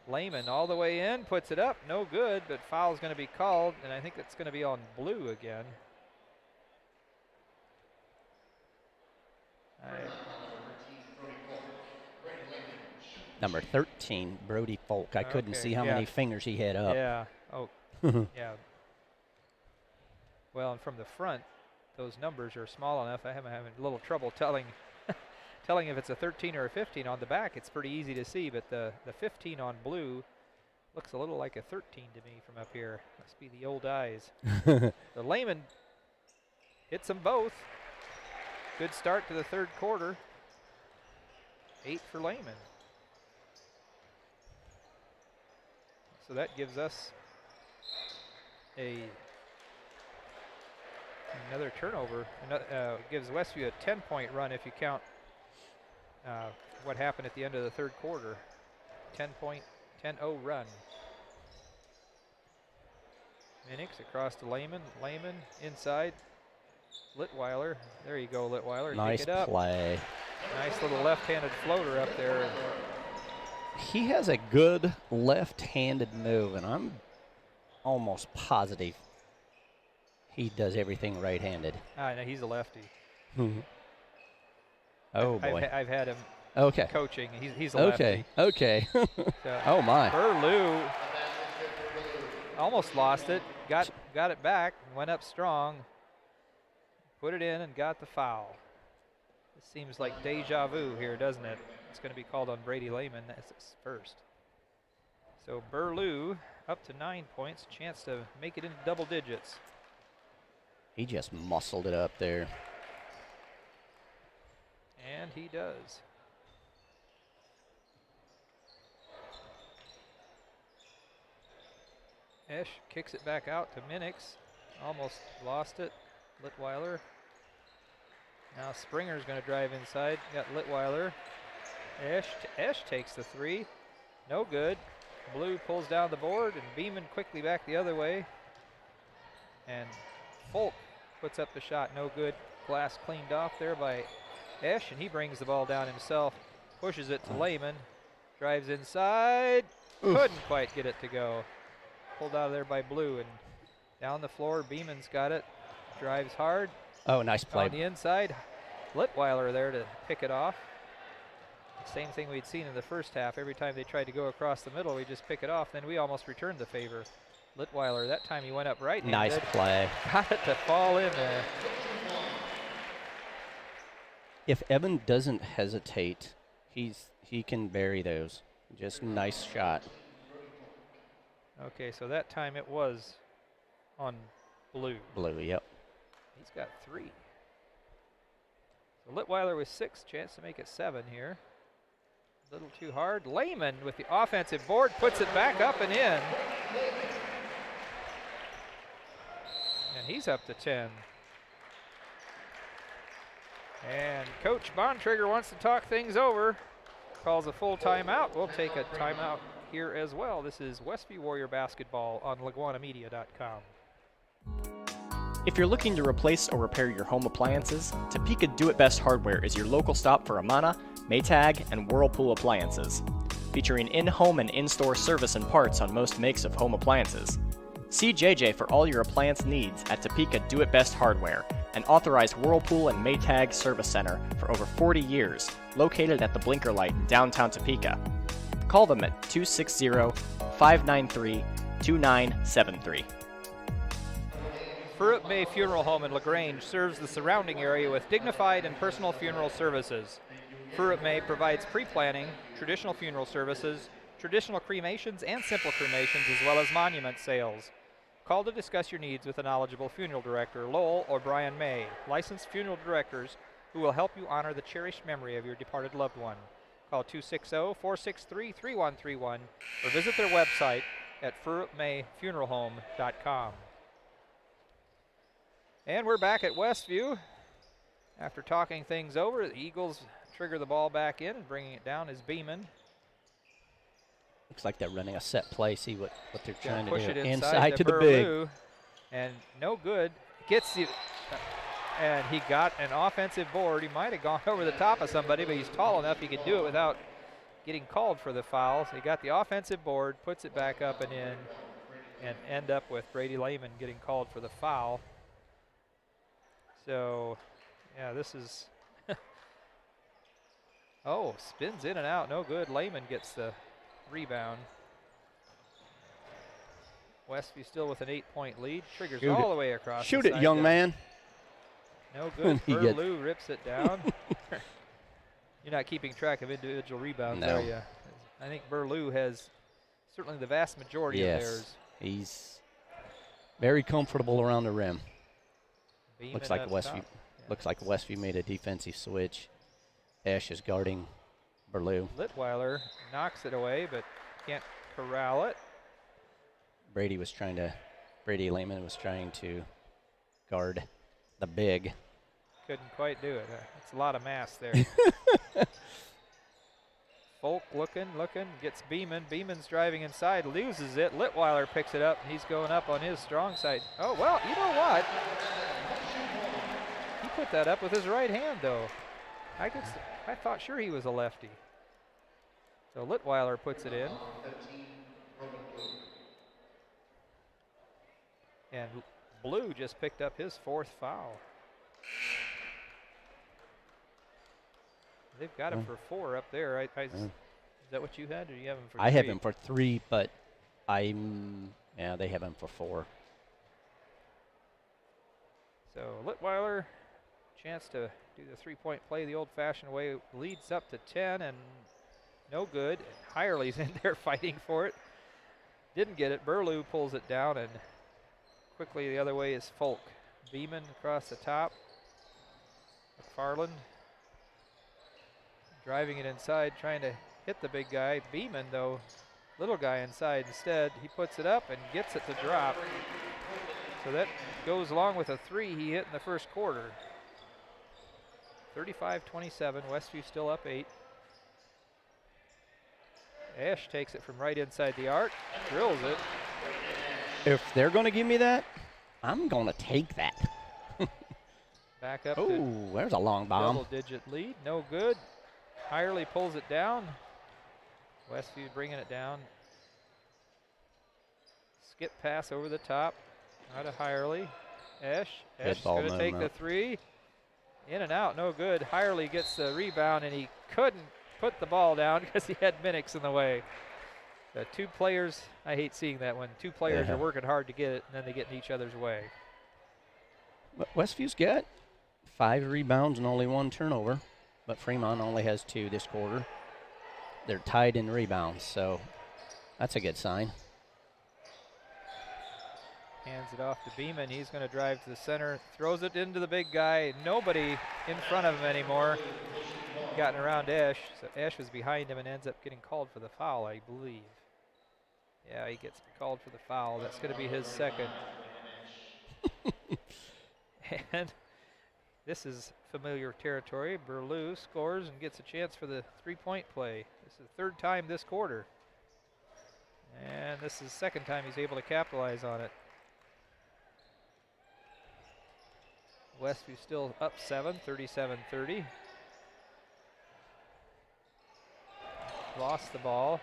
Lehman all the way in, puts it up, no good, but foul's going to be called, and I think it's going to be on Blue again. Number 13, Brody Folk. I couldn't see how many fingers he had up. Yeah. Oh, yeah. Well, and from the front, those numbers are small enough. I'm having a little trouble telling if it's a 13 or a 15. On the back, it's pretty easy to see, but the 15 on Blue looks a little like a 13 to me from up here. Must be the old eyes. The Lehman hits them both. Good start to the third quarter. 8 for Lehman. So that gives us another turnover. Gives Westview a 10-point run if you count what happened at the end of the third quarter. 10-0 run. Minix across to Lehman. Lehman inside. Litweiler. There you go, Litweiler. Nice play. Nice little left-handed floater up there. He has a good left-handed move, and I'm almost positive He does everything right-handed. I know, he's a lefty. Oh, boy. I've had him Okay. coaching. He's a lefty. Okay. So Oh, my. Burlew almost lost it. Got it back. Went up strong. Put it in and got the foul. It seems like deja vu here, doesn't it? It's going to be called on Brady Lehman as his first. So Burlew up to 9 points. Chance to make it into double digits. He just muscled it up there. And he does. Esch kicks it back out to Minix. Almost lost it. Litweiler. Now Springer's going to drive inside. Got Litweiler. Esch takes the three. No good. Blue pulls down the board, and Beeman quickly back the other way. And Folk puts up the shot. No good. Glass cleaned off there by Esch, and he brings the ball down himself. Pushes it to Lehman. Drives inside. Couldn't quite get it to go. Pulled out of there by Blue, and down the floor, Beeman's got it. Drives hard. Oh, nice play. On the inside, Litweiler there to pick it off. Same thing we'd seen in the first half. Every time they tried to go across the middle, we just pick it off. Then we almost returned the favor. Litweiler, that time he went up right. Nice play. Got it to fall in there. If Evan doesn't hesitate, he can bury those. Just nice shot. Okay, so that time it was on Blue. Blue, yep. He's got 3. So Litweiler with 6, chance to make it 7 here. A little too hard. Lehman with the offensive board puts it back up and in. And he's up to 10. And Coach Bontrager wants to talk things over. Calls a full timeout. We'll take a timeout here as well. This is Westview Warrior Basketball on LaGwanamedia.com. If you're looking to replace or repair your home appliances, Topeka Do-It-Best Hardware is your local stop for Amana, Maytag, and Whirlpool appliances. Featuring in-home and in-store service and parts on most makes of home appliances. See JJ for all your appliance needs at Topeka Do-It-Best Hardware, an authorized Whirlpool and Maytag service center for over 40 years, located at the Blinker Light in downtown Topeka. Call them at 260-593-2973. Fruit May Funeral Home in LaGrange serves the surrounding area with dignified and personal funeral services. Fruit May provides pre-planning, traditional funeral services, traditional cremations, and simple cremations, as well as monument sales. Call to discuss your needs with a knowledgeable funeral director, Lowell or Brian May, licensed funeral directors who will help you honor the cherished memory of your departed loved one. Call 260-463-3131 or visit their website at fruitmayfuneralhome.com. And we're back at Westview. After talking things over, the Eagles trigger the ball back in, and bringing it down is Beeman. Looks like they're running a set play. See what they're trying to push do. it Inside to the Burlew, big. And no good. Gets the, and he got an offensive board. He might have gone over the top of somebody, but he's tall enough he could do it without getting called for the foul. So he got the offensive board, puts it back up and in, and end up with Brady Lehman getting called for the foul. So, yeah, this is oh, spins in and out, no good. Lehman gets the rebound. Westview still with an 8-point lead. Triggers all the way across. Shoot it, young man. No good. Burlew rips it down. You're not keeping track of individual rebounds, are you? I think Burlew has certainly the vast majority of theirs. He's very comfortable around the rim. Beeman Looks like Westview. top. Looks like Westview made a defensive switch. Esch is guarding Burlew. Litweiler knocks it away, but can't corral it. Brady Lehman was trying to guard the big. Couldn't quite do it. That's a lot of mass there. Folk looking, gets Beeman. Beeman's driving inside, loses it. Litweiler picks it up, and he's going up on his strong side. Oh, well, you know what? He put that up with his right hand, though. I thought sure he was a lefty. So Litweiler puts it in. And Blue just picked up his 4th foul. They've got him for 4 up there. Is that what you had, or do you have him for 3? I have him for 3, but they have him for 4. So Litweiler, chance to do the 3-point play the old-fashioned way, leads up to 10, and no good. Hirely's in there fighting for it. Didn't get it. Burlew pulls it down, and quickly the other way is Folk. Beeman across the top. McFarland driving it inside, trying to hit the big guy. Beeman, though, little guy inside instead. He puts it up and gets it to drop. So that goes along with a 3 he hit in the first quarter. 35-27, Westview still up 8. Ash takes it from right inside the arc, drills it. If they're going to give me that, I'm going to take that. Back up to there's a long bomb. Double-digit lead, no good. Hirely pulls it down. Westview bringing it down. Skip pass over the top. Out of Hirely. Ash is going to take the 3. In and out, no good. Hirely gets the rebound, and he couldn't put the ball down because he had Minix in the way. The 2 players, I hate seeing that when 2 players are working hard to get it, and then they get in each other's way. Westview's got 5 rebounds and only 1 turnover, but Fremont only has 2 this quarter. They're tied in rebounds, so that's a good sign. Hands it off to Beeman. He's going to drive to the center, throws it into the big guy. Nobody in front of him anymore. Gotten around Ash. So Ash was behind him and ends up getting called for the foul, I believe. Yeah, he gets called for the foul. That's going to be his 2nd. And this is familiar territory. Burlew scores and gets a chance for the 3-point play. This is the 3rd time this quarter. And this is the 2nd time he's able to capitalize on it. Westview still up 7, 37-30. Lost the ball.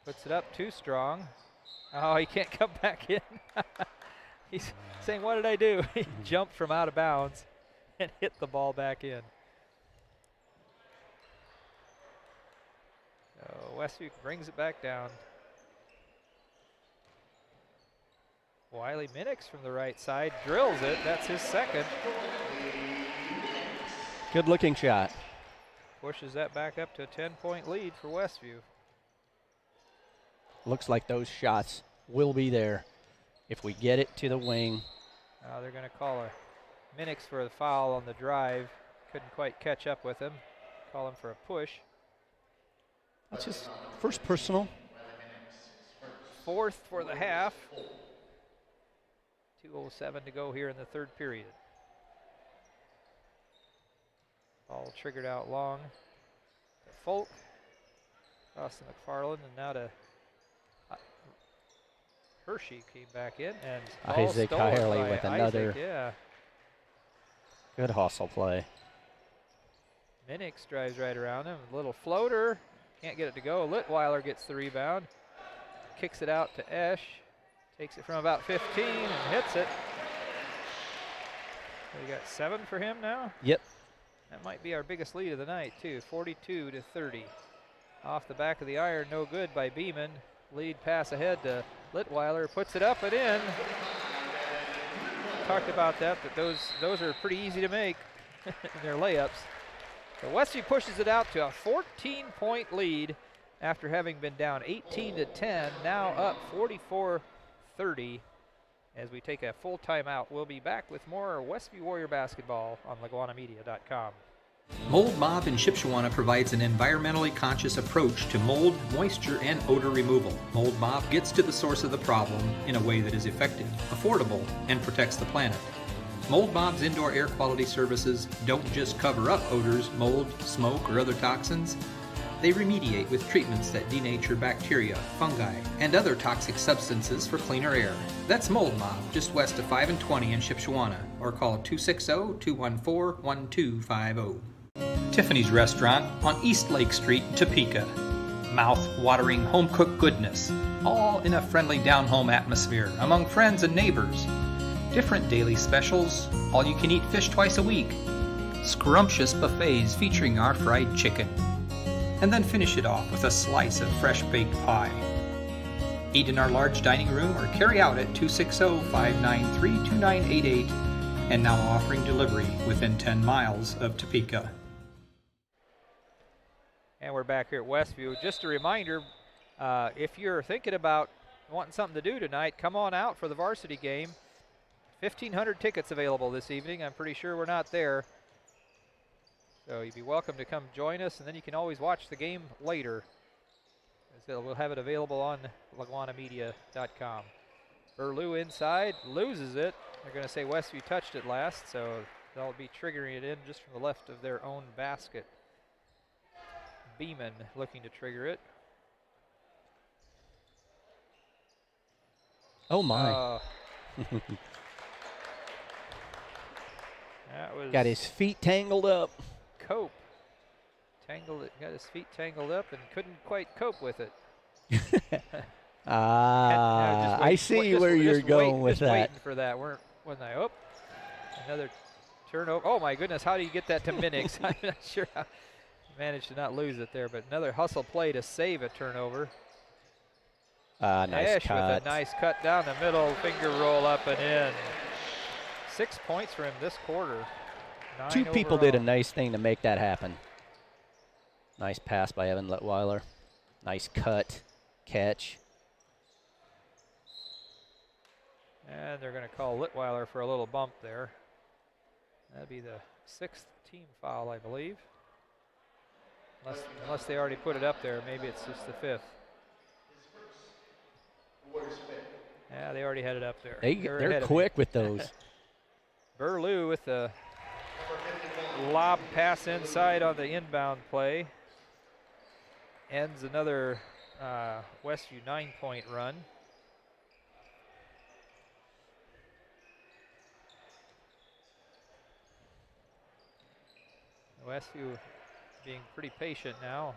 Puts it up too strong. Oh, he can't come back in. He's saying, what did I do? He jumped from out of bounds and hit the ball back in. So Westview brings it back down. Wiley Minix from the right side drills it. That's his 2nd. Good looking shot. Pushes that back up to a 10-point lead for Westview. Looks like those shots will be there if we get it to the wing. They're going to call a Minix for a foul on the drive. Couldn't quite catch up with him. Call him for a push. That's his first personal. 4th for the half. 2:07 to go here in the 3rd period. Ball triggered out long. To Folk. Across to McFarland, and now to Hershey came back in, and Isaac Hirely with another yeah. Good hustle play. Minix drives right around him. A little floater. Can't get it to go. Litweiler gets the rebound. Kicks it out to Esch. Takes it from about 15 and hits it. So we got 7 for him now? Yep. That might be our biggest lead of the night, too. 42-30. Off the back of the iron, no good by Beeman. Lead pass ahead to Litweiler. Puts it up and in. Talked about that, but those are pretty easy to make in their layups. So Westview pushes it out to a 14-point lead after having been down 18-10, now up 44-30 as we take a full timeout. We'll be back with more Westview Warrior basketball on LaGwanamedia.com. Mold Mob in Shipshewana provides an environmentally conscious approach to mold, moisture, and odor removal. Mold Mob gets to the source of the problem in a way that is effective, affordable, and protects the planet. Mold Mob's indoor air quality services don't just cover up odors, mold, smoke, or other toxins. They remediate with treatments that denature bacteria, fungi, and other toxic substances for cleaner air. That's Mold Mob, just west of 5 and 20 in Shipshewana, or call 260-214-1250. Tiffany's Restaurant on East Lake Street, Topeka. Mouth-watering home-cooked goodness. all in a friendly down-home atmosphere among friends and neighbors. Different daily specials, all-you-can-eat fish twice a week, scrumptious buffets featuring our fried chicken, and then finish it off with a slice of fresh-baked pie. Eat in our large dining room or carry out at 260-593-2988, and now offering delivery within 10 miles of Topeka. And we're back here at Westview. Just a reminder, if you're thinking about wanting something to do tonight, come on out for the varsity game. 1,500 tickets available this evening. I'm pretty sure we're not there. So you'd be welcome to come join us, and then you can always watch the game later. We'll have it available on LaGwanamedia.com. Burlew inside, loses it. They're going to say Westview touched it last, so they'll be triggering it in just from the left of their own basket. Beeman looking to trigger it. Oh my. That was got his feet tangled up. Cope. Got his feet tangled up and couldn't quite cope with it. I see where you're going with that. Waiting for that, weren't I? Oh, another turnover. Oh my goodness, how do you get that to Minix? I'm not sure how he managed to not lose it there, but another hustle play to save a turnover. Nice Ash cut. with a nice cut down the middle, finger roll up and in. 6 points for him this quarter. 9 Two people overall. did a nice thing to make that happen. Nice pass by Evan Litweiler. Nice cut, catch. And they're going to call Litweiler for a little bump there. That'd be the 6th team foul, I believe. Unless they already put it up there. Maybe it's just the 5th. Yeah, they already had it up there. They're quick with those. Burlew with the lob pass inside on the inbound play. Ends another Westview 9-point run. Westview being pretty patient now.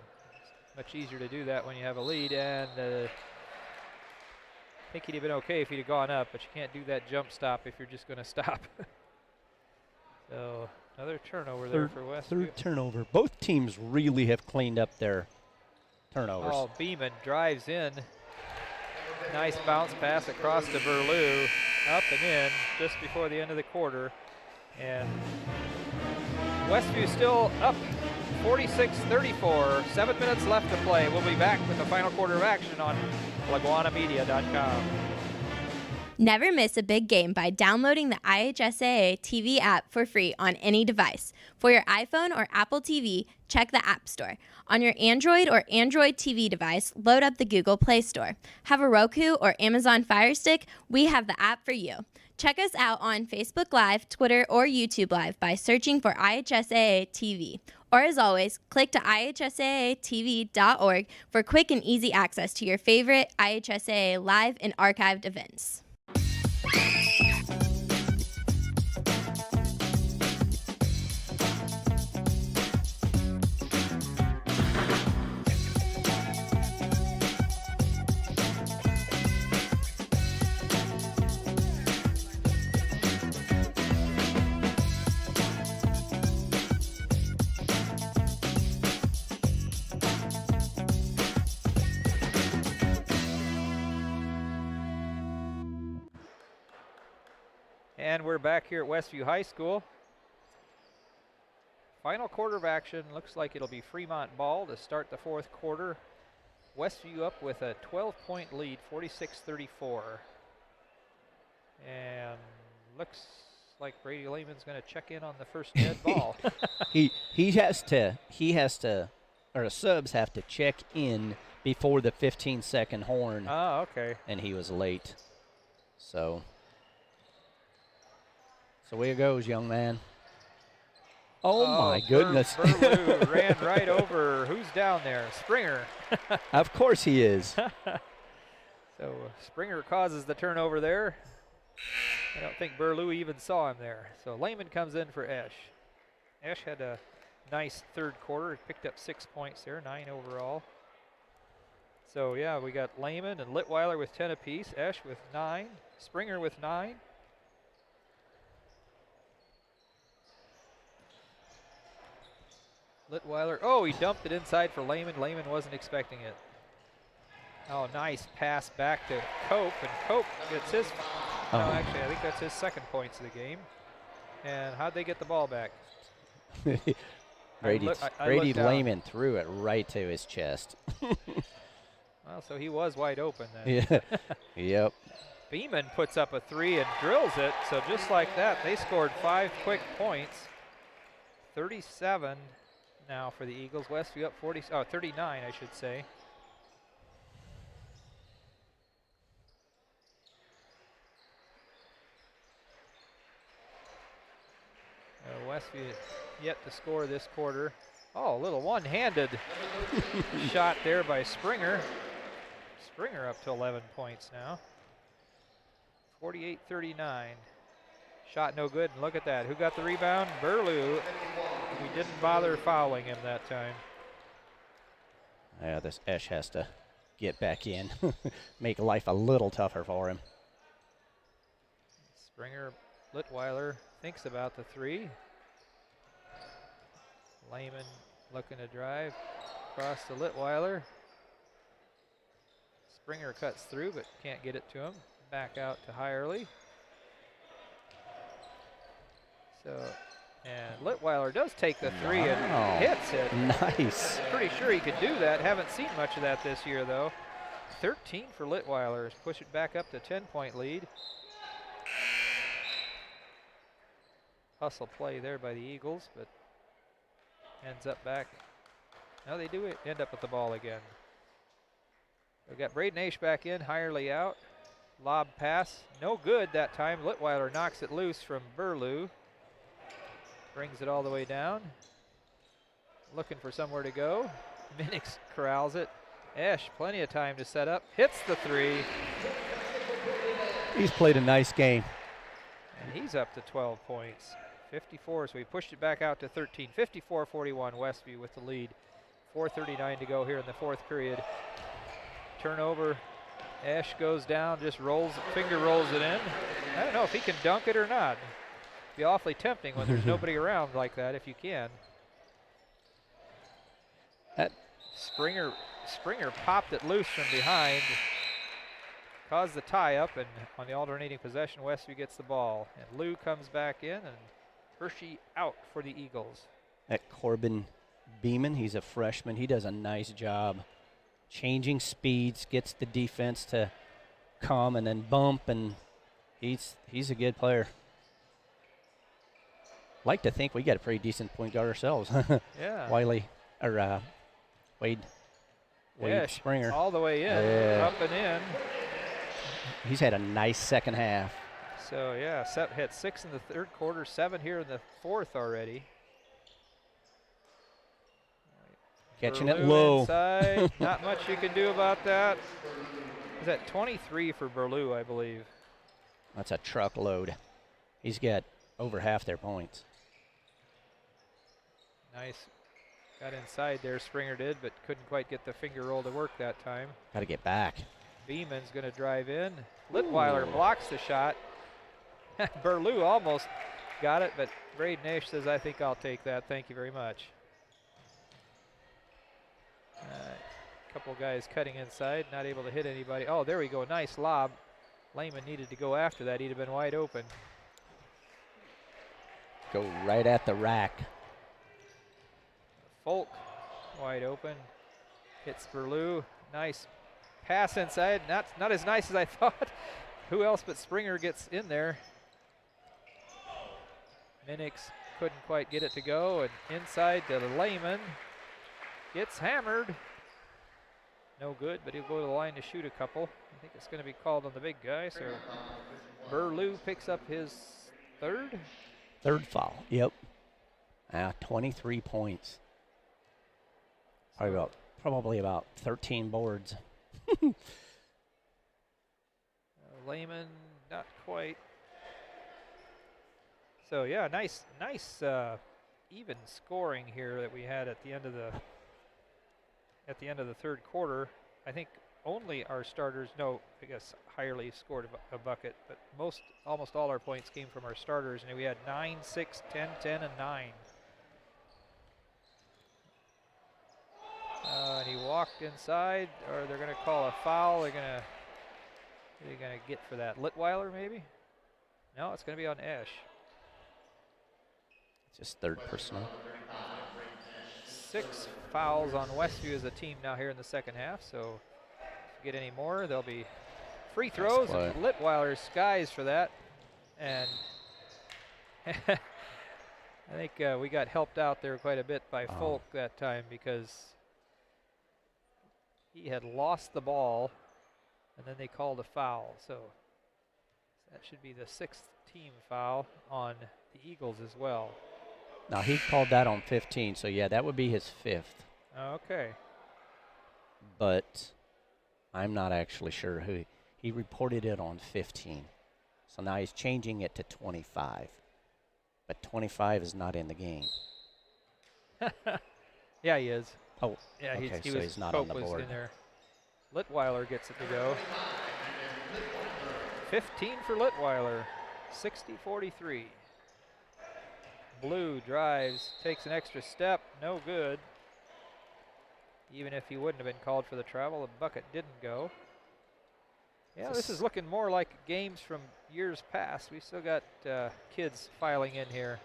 It's much easier to do that when you have a lead, and I think he'd have been okay if he'd have gone up, but you can't do that jump stop if you're just going to stop. So another turnover there for Westview. Third turnover. Both teams really have cleaned up their turnovers. Oh, Beeman drives in. Nice bounce pass across to Burlew. Up and in just before the end of the quarter. And Westview still up 46-34. 7 minutes left to play. We'll be back with the final quarter of action on LaGwanamedia.com. Never miss a big game by downloading the IHSAA TV app for free on any device. For your iPhone or Apple TV, check the App Store. On your Android or Android TV device, load up the Google Play Store. Have a Roku or Amazon Fire Stick? We have the app for you. Check us out on Facebook Live, Twitter, or YouTube Live by searching for IHSAA TV. Or as always, click to IHSAATV.org for quick and easy access to your favorite IHSAA live and archived events. And we're back here at Westview High School. Final quarter of action. Looks like it'll be Fremont ball to start the fourth quarter. Westview up with a 12-point lead, 46-34. And looks like Brady Lehman's going to check in on the first dead ball. he has to, or the subs have to check in before the 15-second horn. Oh, okay. And he was late. So here goes, young man. Oh my goodness. Burlew ran right over. Who's down there? Springer. Of course he is. So Springer causes the turnover there. I don't think Burlew even saw him there. So Lehman comes in for Esch. Esch had a nice third quarter. He picked up 6 points there, 9 overall. So, yeah, we got Lehman and Litweiler with 10 apiece, Esch with 9, Springer with 9. Litweiler, oh, he dumped it inside for Lehman. Lehman wasn't expecting it. Oh, nice pass back to Cope, and Cope gets his, no, actually, I think that's his second points of the game. And how'd they get the ball back? Brady Lehman threw it right to his chest. Well, so he was wide open then. Yeah. Yep. Beeman puts up a 3 and drills it. So just like that, they scored 5 quick points. 37 now for the Eagles. Westview up 39, I should say. Westview yet to score this quarter. Oh, a little one-handed shot there by Springer. Springer up to 11 points now. 48-39. Shot no good, and look at that. Who got the rebound? Burlew. We didn't bother fouling him that time. Yeah, this Esch has to get back in. Make life a little tougher for him. Springer, Litweiler thinks about the 3. Lehman looking to drive across to Litweiler. Springer cuts through but can't get it to him. Back out to Hirely. So, and Litweiler does take the 3 and hits it. Nice. Pretty sure he could do that. Haven't seen much of that this year though. 13 for Litweiler. Push it back up to 10-point lead. Hustle play there by the Eagles, but ends up back. No, they do end up with the ball again. We've got Braden Aish back in, Hirely out. Lob pass, no good that time. Litweiler knocks it loose from Burlew. Brings it all the way down. Looking for somewhere to go. Minix corrals it. Esch, plenty of time to set up. Hits the 3. He's played a nice game. And he's up to 12 points. 54, so we pushed it back out to 13. 54-41, Westview with the lead. 4:39 to go here in the fourth period. Turnover. Esch goes down, just finger rolls it in. I don't know if he can dunk it or not. Be awfully tempting when there's nobody around like that if you can. Springer popped it loose from behind. Caused the tie up, and on the alternating possession, Westview gets the ball. And Lou comes back in, and Hershey out for the Eagles. That Corbin Beeman, he's a freshman. He does a nice job changing speeds, gets the defense to come and then bump, and he's a good player. Like to think we got a pretty decent point guard ourselves. Yeah. Wade Springer. All the way in, up and in. He's had a nice second half. So, yeah, hit 6 in the third quarter, 7 here in the fourth already. Catching it low. Inside. Not much you can do about that. Is that 23 for Burlew, I believe? That's a truckload. He's got over half their points. Nice. Got inside there, Springer did, but couldn't quite get the finger roll to work that time. Got to get back. Beeman's going to drive in. Litweiler blocks the shot. Burlew almost got it, but Braden Aish says, I think I'll take that. Thank you very much. A couple guys cutting inside, not able to hit anybody. Oh, there we go. Nice lob. Lehman needed to go after that. He'd have been wide open. Go right at the rack. Folk wide open. Hits Burlew. Nice pass inside. Not as nice as I thought. Who else but Springer gets in there? Minix couldn't quite get it to go, and inside to Lehman. Gets hammered. No good, but he'll go to the line to shoot a couple. I think it's going to be called on the big guy, so Burlew picks up his third. Third foul, yep. 23 points. Probably about 13 boards. Lehman, not quite. So yeah, nice even scoring here that we had at the end of the third quarter. I think only our starters, no, I guess Hirely scored a bucket, but almost all our points came from our starters, and we had 9, 6, 10, 10, and 9. And he walked inside, or they're going to call a foul. They're going to get for that. Litweiler, maybe? No, it's going to be on Esch. It's just third personal. 6 fouls on Westview as a team now here in the second half, so if you get any more, there'll be free throws, and Litweiler skies for that. And I think we got helped out there quite a bit by Folk that time, because he had lost the ball, and then they called a foul. So that should be the 6th team foul on the Eagles as well. Now, he called that on 15, so yeah, that would be his 5th. Okay. But I'm not actually sure who. He reported it on 15. So now he's changing it to 25. But 25 is not in the game. Yeah, he is. Oh, yeah, okay, he so was, he's not Cope on the was board. in there. Litweiler gets it to go. 15 for Litweiler, 60-43. Blue drives, takes an extra step, no good. Even if he wouldn't have been called for the travel, the bucket didn't go. Yeah, this is looking more like games from years past. We still got kids filing in here.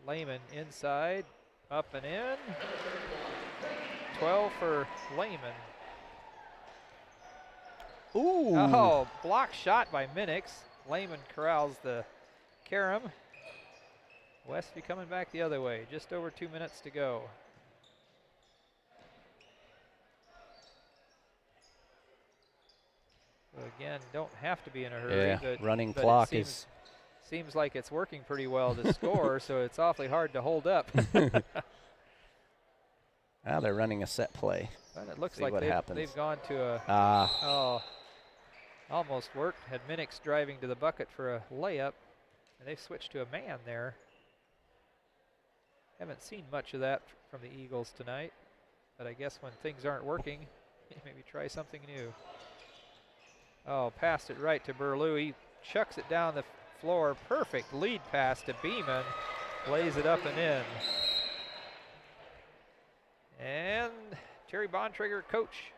Lehman inside, up and in. 12 for Lehman. Ooh. Oh, block shot by Minix. Lehman corrals the carom. Westview coming back the other way. Just over 2 minutes to go. So again, don't have to be in a hurry. Yeah, but, running but clock seems like it's working pretty well to score, so it's awfully hard to hold up. Now they're running a set play. But it looks See like what they've gone to a almost worked. Had Minix driving to the bucket for a layup, and they've switched to a man there. Haven't seen much of that from the Eagles tonight, but I guess when things aren't working, maybe try something new. Oh, passed it right to Burlew. He chucks it down the floor. Perfect lead pass to Beeman. Lays it up and in. And Terry Bontrager, coach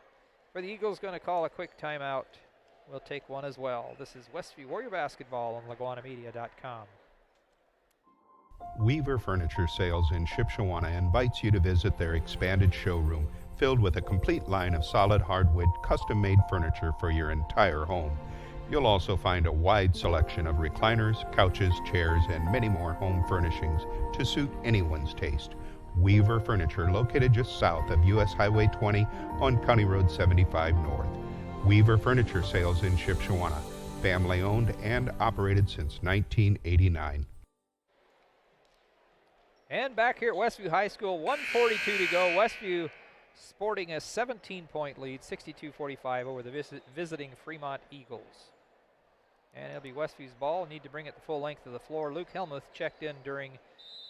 for the Eagles, going to call a quick timeout. We'll take one as well. This is Westview Warrior Basketball on LaGuanaMedia.com. Weaver Furniture Sales in Shipshewana invites you to visit their expanded showroom filled with a complete line of solid hardwood, custom-made furniture for your entire home. You'll also find a wide selection of recliners, couches, chairs, and many more home furnishings to suit anyone's taste. Weaver Furniture, located just south of US Highway 20 on County Road 75 North. Weaver Furniture Sales in Shipshewana, family-owned and operated since 1989. And back here at Westview High School, 1:42 to go. Westview sporting a 17-point lead, 62-45 over the visiting Fremont Eagles. And it'll be Westview's ball. Need to bring it the full length of the floor. Luke Helmuth checked in during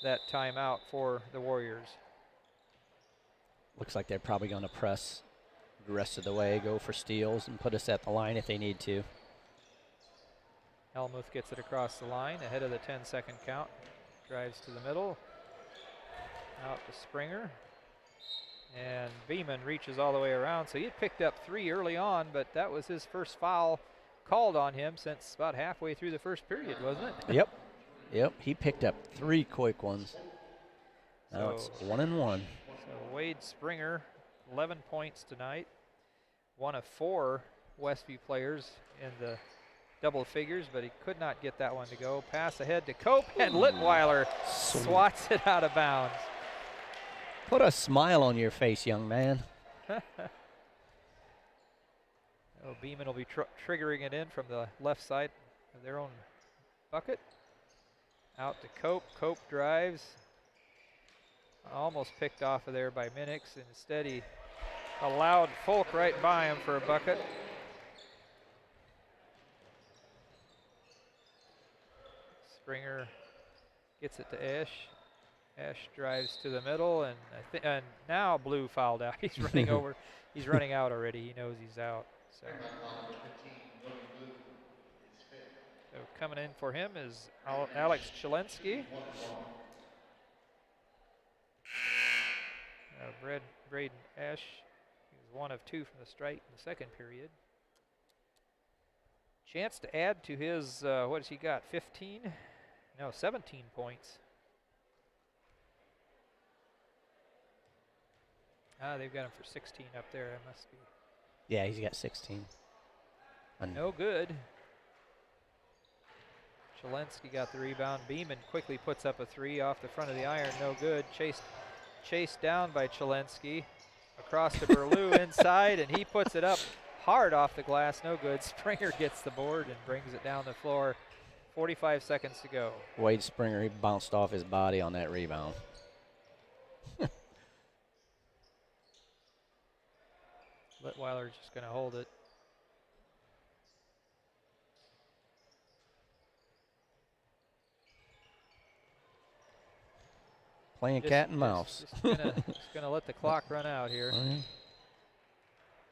that timeout for the Warriors. Looks like they're probably going to press the rest of the way, go for steals, and put us at the line if they need to. Helmuth gets it across the line ahead of the 10-second count. Drives to the middle. Out to Springer. And Beeman reaches all the way around. So he had picked up 3 early on, but that was his first foul called on him since about halfway through the first period, wasn't it? Yep, he picked up 3 quick ones. Now it's 1-1. So Wade Springer, 11 points tonight. One of 4 Westview players in the double figures, but he could not get that one to go. Pass ahead to Cope, and Litweiler swats it out of bounds. Put a smile on your face, young man. Beeman will be triggering it in from the left side of their own bucket. Out to Cope. Cope drives. Almost picked off of there by Minix. Instead, he allowed Folk right by him for a bucket. Springer gets it to Esch. Ash drives to the middle, and and now Blue fouled out. He's running over. He's running out already. He knows he's out. So coming in for him is Alex Chelensky. Braden Ash, he was 1 of 2 from the strike in the second period. Chance to add to his, what has he got, 15? No, 17 points. They've got him for 16 up there. It must be. Yeah, he's got 16. No good. Chelensky got the rebound. Beeman quickly puts up a 3 off the front of the iron. No good. Chased down by Chelensky. Across to Berlew inside, and he puts it up hard off the glass. No good. Springer gets the board and brings it down the floor. 45 seconds to go. Wade Springer, he bounced off his body on that rebound. Litweiler's just going to hold it. Playing cat and mouse. Just gonna let the clock run out here.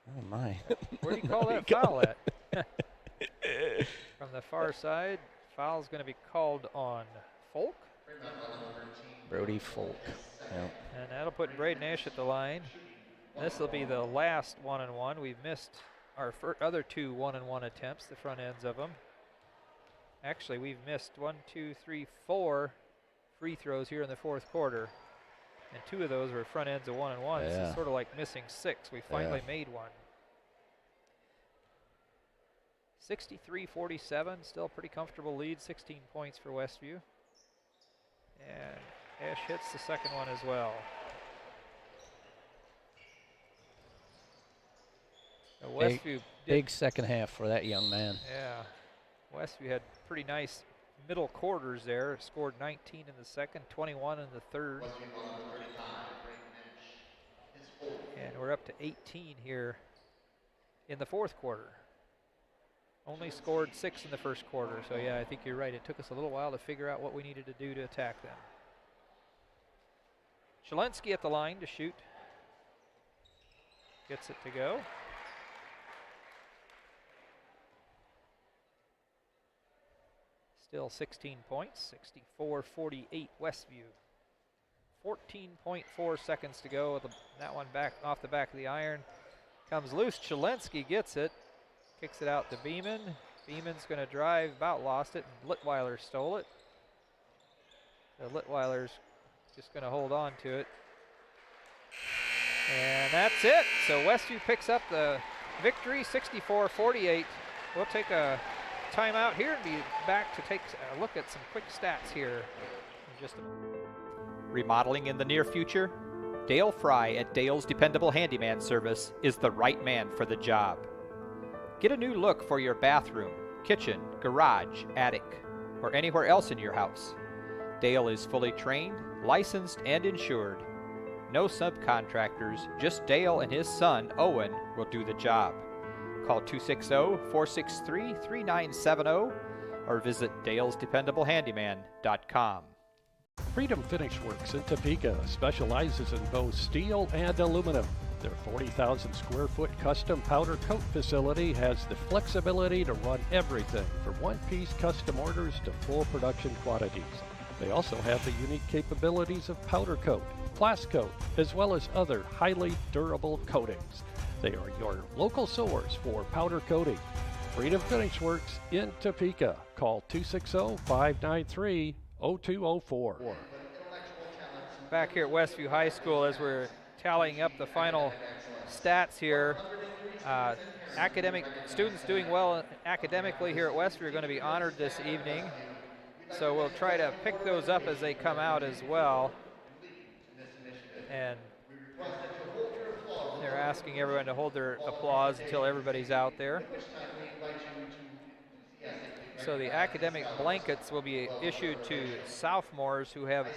Oh my. Where do you call that foul at? From the far side, foul's going to be called on Folk. Brody Folk. Yep. And that'll put Braden Ash at the line. This will be the last 1-and-1. We've missed our other 2 1-and-1 attempts, the front ends of them. Actually, we've missed 4 free throws here in the fourth quarter. And 2 of those were front ends of 1-and-1. Yeah. It's sort of like missing 6. We finally made one. 63-47, still pretty comfortable lead, 16 points for Westview. And Ash hits the second one as well. Westview big second half for that young man. Yeah, Westview had pretty nice middle quarters there. Scored 19 in the second, 21 in the third. And we're up to 18 here in the fourth quarter. Only scored 6 in the first quarter, so yeah, I think you're right. It took us a little while to figure out what we needed to do to attack them. Chelensky at the line to shoot. Gets it to go. Still 16 points, 64-48 Westview. 14.4 seconds to go. That one back off the back of the iron. Comes loose, Chelensky gets it. Kicks it out to Beeman. Beeman's going to drive, about lost it, and Litweiler stole it. So Litweiler's just going to hold on to it. And that's it. So Westview picks up the victory, 64-48. We'll take a timeout here and be back to take a look at some quick stats here in just a moment. Remodeling in the near future? Dale Fry at Dale's Dependable Handyman Service is the right man for the job. Get a new look for your bathroom, kitchen, garage, attic, or anywhere else in your house. Dale is fully trained, licensed, and insured. No subcontractors, just Dale and his son, Owen, will do the job. Call 260-463-3970 or visit dalesdependablehandyman.com. Freedom Finish Works in Topeka specializes in both steel and aluminum. Their 40,000 square foot custom powder coat facility has the flexibility to run everything from one-piece custom orders to full production quantities. They also have the unique capabilities of powder coat, glass coat, as well as other highly durable coatings. They are your local source for powder coating. Freedom Finish Works in Topeka. Call 260-593-0204. Back here at Westview High School as we're tallying up the final stats here. Academic students doing well academically here at Westview are going to be honored this evening. So we'll try to pick those up as they come out as well. And they're asking everyone to hold their applause until everybody's out there. So the academic blankets will be issued to sophomores who have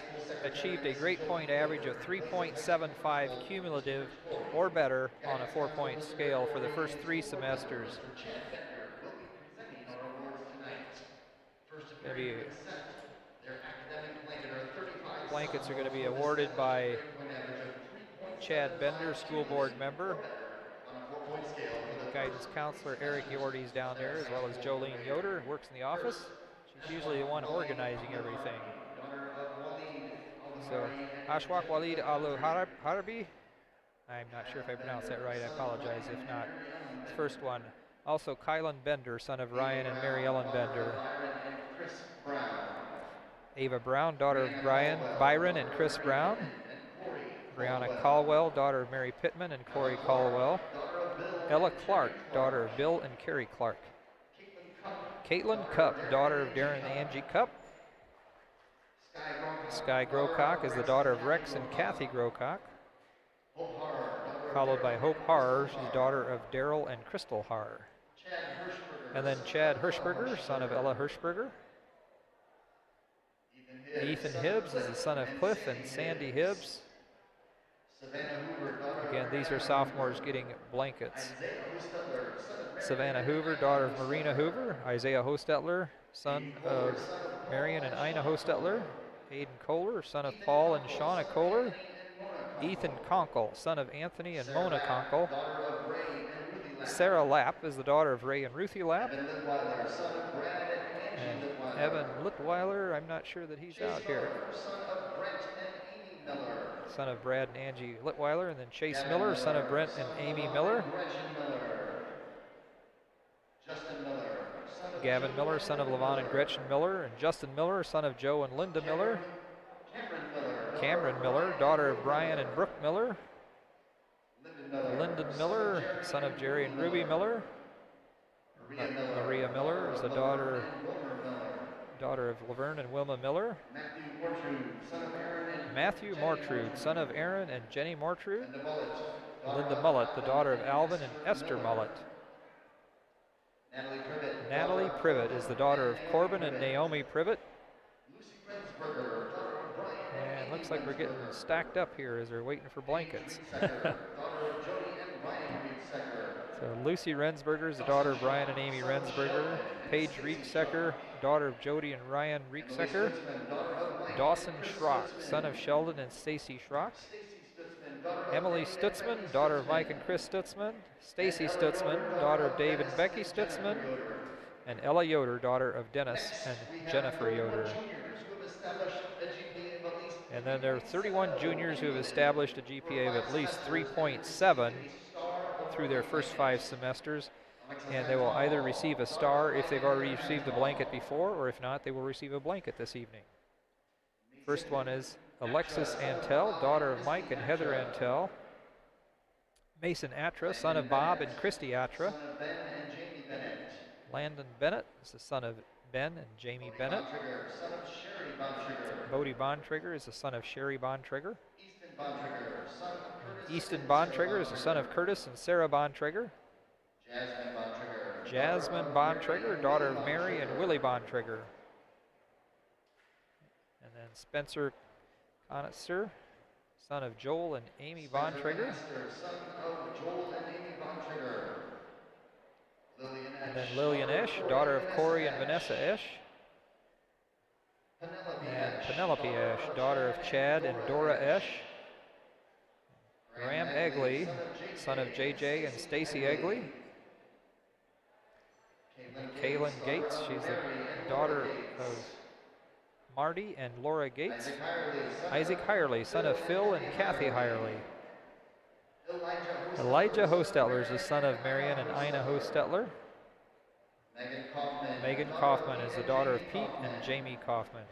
achieved a grade point average of 3.75 cumulative or better on a 4-point scale for the first 3 semesters. blankets are going to be awarded by Chad Bender, school board member. Guidance counselor Eric Yordy's down there, as well as Jolene Yoder, who works in the office. She's usually the one organizing everything. So, Ashwak Walid Alu Harbi. I'm not sure if I pronounced that right. I apologize if not. First one. Also, Kylan Bender, son of Ryan and Mary Ellen Bender. Ava Brown, daughter of Byron and Chris Brown. Brianna Caldwell, daughter of Mary Pittman and Corey Caldwell. Ella Clark, daughter of Bill and Carrie Clark. Caitlin Cupp, daughter of Darren and Angie Cupp. Sky Grocock is the daughter of Rex and Kathy Grocock. Followed by Hope Har, she's daughter of Daryl and Crystal Har. And then Chad Hirschberger, son of Ella Hirschberger. Ethan Hibbs is the son of Cliff and Sandy Hibbs. Again, these are sophomores getting blankets. Savannah Hoover, daughter of Marina Hoover. Isaiah Hostetler, son of Marion and Ina Hostetler. Aiden Kohler, son of Paul and Shauna Kohler. Ethan Conkle, son of Anthony and Mona Conkle. Sarah Lapp is the daughter of Ray and Ruthie Lapp. And Evan Litweiler, I'm not sure that he's out here. Son of Brad and Angie Litweiler. And then Chase Miller, son of Brent and Amy Miller. Gavin Miller, son of Levon and Gretchen Miller. And Justin Miller, son of Joe and Linda Miller. Cameron Miller, daughter of Brian and Brooke Miller. Lyndon Miller, son of Jerry and Ruby Miller. Maria Miller is the daughter of Laverne and Wilma Miller. Matthew Mortrude, son of Aaron and Jenny Mortrude. Linda Mullet, the daughter of Alvin and Esther Mullet. Natalie Privet is the daughter of Corbin and Naomi Privet. And looks like we're getting stacked up here as they're waiting for blankets. So Lucy Rensberger is the daughter of Brian and Amy Rensberger. Paige Rieksecker, daughter of Jody and Ryan Rieksecker. Dawson Schrock, son of Sheldon and Stacy Schrock. Emily Stutzman, daughter of Mike and Chris Stutzman. Stacy Stutzman, daughter of Dave and Becky Stutzman. And Ella Yoder, daughter of Dennis and Jennifer Yoder. And then there are 31 juniors who have established a GPA of at least 3.7 through their first 5 semesters. And they will either receive a star if they've already received a blanket before, or if not, they will receive a blanket this evening. First one is Alexis Antel, daughter of Mike and Heather Antel. Mason Atra, son of Bob and Christy Atra. Landon Bennett is the son of Ben and Jamie Bennett. Bodie Bontrigger is the son of Sherry Bontrigger. Easton Bontrigger is the son of Curtis and Sarah Bontrigger. Jasmine Bontrigger, daughter of Mary and Willie Bontrigger. And then Spencer Conitzer, son of Joel and Amy Bontrigger. And then Lillian Esch, daughter of Corey and Vanessa Esch. And Penelope Esch, daughter of Chad and Dora Esch. Graham Egley, son of JJ and Stacy Egley. Kaylin Gates, she's the daughter of Marty and Laura Gates. Isaac Hirely, son of Phil and Kathy Hirely. Elijah Hostetler is the son of Marion and Ina Hostetler. Megan Kaufman is the daughter of Pete and Jamie Kaufman.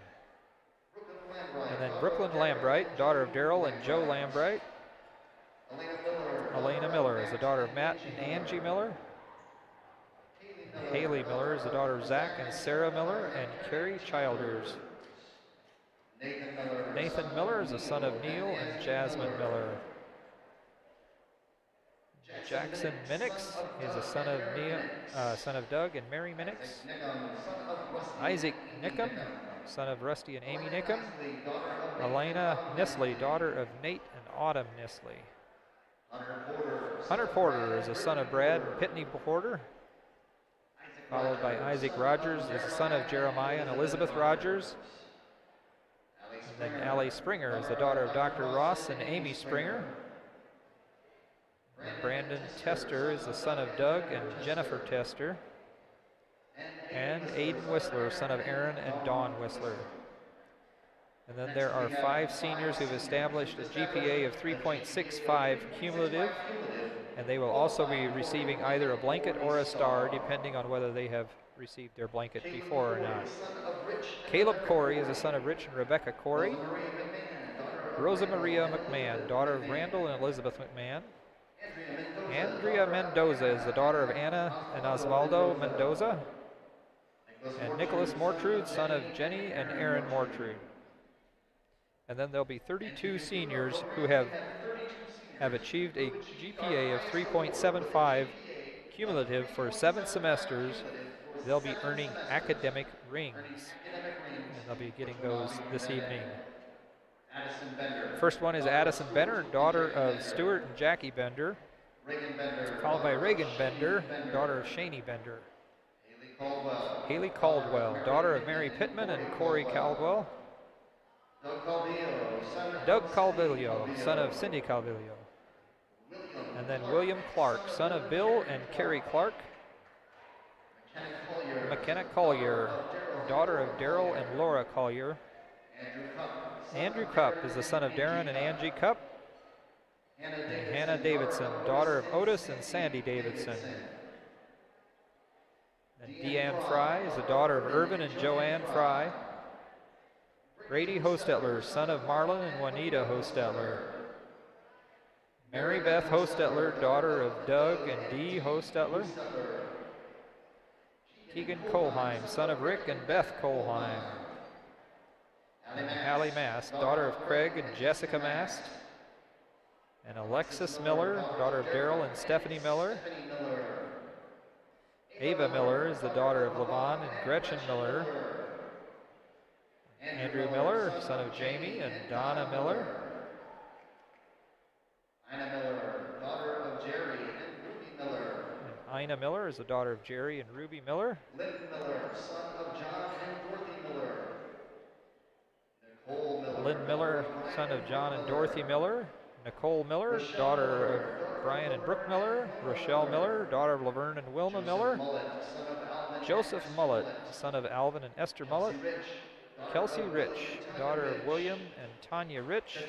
And then Brooklyn Lambright, daughter of Daryl and Joe Lambright. Elena Miller is the daughter of Matt and Angie Miller. Haley Miller is the daughter of Zach and Sarah Miller and Carrie Childers. Nathan Miller is the son of Neil and Jasmine Miller. Jackson Minix is the son of Doug and Mary Minix. Isaac Nickum, son of Rusty and Amy Nickum. Elena Nisley, daughter of Nate and Autumn Nisley. Hunter Porter is the son of Brad and Pitney Porter. Followed by Isaac Rogers is the son of Jeremiah and Elizabeth Rogers. And then Allie Springer is the daughter of Dr. Ross and Amy Springer. And Brandon Tester is the son of Doug and Jennifer Tester. And Aiden Whistler, son of Aaron and Dawn Whistler. And then there are 5 seniors who've established a GPA of 3.65 cumulative, and they will also be receiving either a blanket or a star, depending on whether they have received their blanket before or not. Caleb Corey is the son of Rich and Rebecca Corey. Rosa Maria McMahon, daughter of Randall and Elizabeth McMahon. Andrea Mendoza is the daughter of Anna and Osvaldo Mendoza. And Nicholas Mortrude, son of Jenny and Aaron Mortrude. And then there'll be 32 seniors who have achieved a GPA of 3.75 cumulative for 7 semesters. They'll be earning academic rings, and they'll be getting those this evening. First one is Addison Benner, daughter of Stuart and Jackie Bender, followed by Reagan Bender, daughter of Shani Bender. Haley Caldwell, daughter of Mary Pittman and Corey Caldwell. Doug Calvillo, son of Cindy Calvillo. And then William Clark, son of Bill and Carrie Clark. McKenna Collier, daughter of Daryl and Laura Collier. Andrew Cupp is the son of Darren and Angie Cupp. And Hannah Davidson, daughter of Otis and Sandy Davidson. And Deanne Fry is the daughter of Irvin and Joanne Fry. Brady Hostetler, son of Marlon and Juanita Hostetler. Mary Beth Hostetler, daughter of Doug and Dee Hostetler. Keegan Colheim, son of Rick and Beth Colheim. And Hallie Mast, daughter of Craig and Jessica Mast. And Alexis Miller, daughter of Daryl and Stephanie Miller. Ava Miller is the daughter of Levon and Gretchen Miller. Andrew Miller, son of Jamie and Donna Miller. Ina Miller, daughter of Jerry and Ruby Miller. And Ina Miller is the daughter of Jerry and Ruby Miller. Lynn Miller, son of John and Dorothy Miller. Nicole Miller. Lynn Miller, son of John and Dorothy Miller. Nicole Miller, daughter of Brian and Brooke Miller. Rochelle Miller, daughter of Laverne and Wilma Miller. Joseph Mullet, son of Alvin and Esther Mullet. Kelsey Rich, daughter of William and Tanya Rich.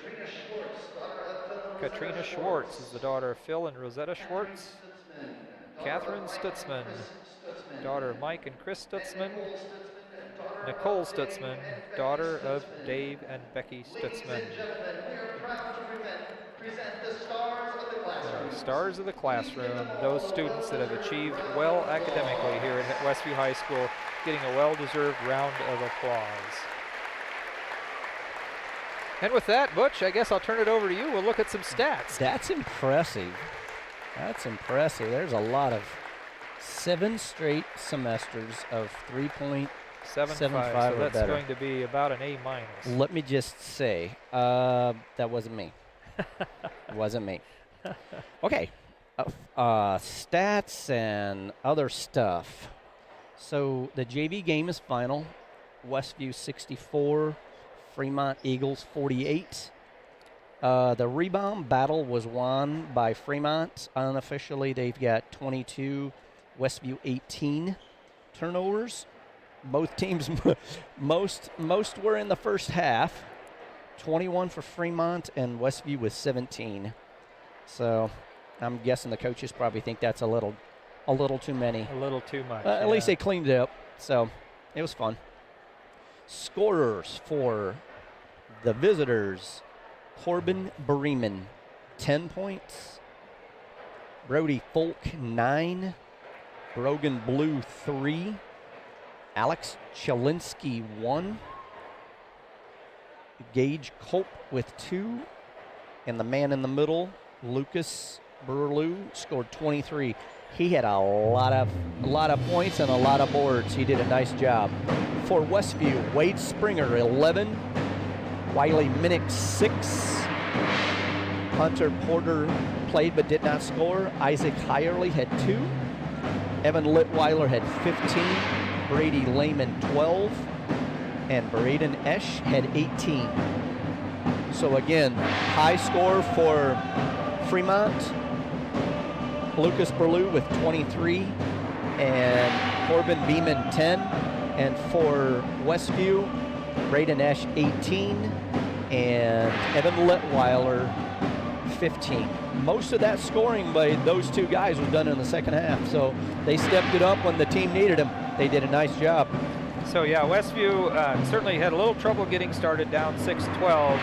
Katrina Schwartz is the daughter of Phil and Rosetta Schwartz. Catherine Stutzman, daughter of Mike and Chris Stutzman. Nicole Stutzman, daughter of Dave and Becky Stutzman. Stars of the classroom, those students that have achieved well academically here at Westview High School, getting a well-deserved round of applause. And with that, Butch, I guess I'll turn it over to you. We'll look at some stats. That's impressive. That's impressive. There's a lot of 7 straight semesters of 3.75 so that's better. going to be about an A minus. Let me just say, that wasn't me. It wasn't me. Okay, stats and other stuff. So the JV game is final. Westview 64, Fremont Eagles 48. The rebound battle was won by Fremont. Unofficially, they've got 22, Westview 18 turnovers. Both teams, most were in the first half. 21 for Fremont and Westview with 17. So I'm guessing the coaches probably think that's a little too many. A little too much. At least they cleaned it up. So it was fun. Scorers for the visitors: Corbin Bremen, 10 points. Brody Folk, 9. Brogan Blue, 3. Alex Chelinsky, 1. Gage Culp with 2. And the man in the middle, Lucas Burlew, scored 23. He had a lot of points and a lot of boards. He did a nice job. For Westview, Wade Springer, 11. Wiley Minnick, 6. Hunter Porter played but did not score. Isaac Heyerly had 2. Evan Litweiler had 15. Brady Lehman, 12. and Braden Esch had 18. So again, high score for Fremont. Lucas Berlew with 23 and Corbin Beeman 10. And for Westview, Braden Esch 18 and Evan Letweiler 15. Most of that scoring by those two guys was done in the second half. So they stepped it up when the team needed them. They did a nice job. So yeah, Westview certainly had a little trouble getting started, down 6-12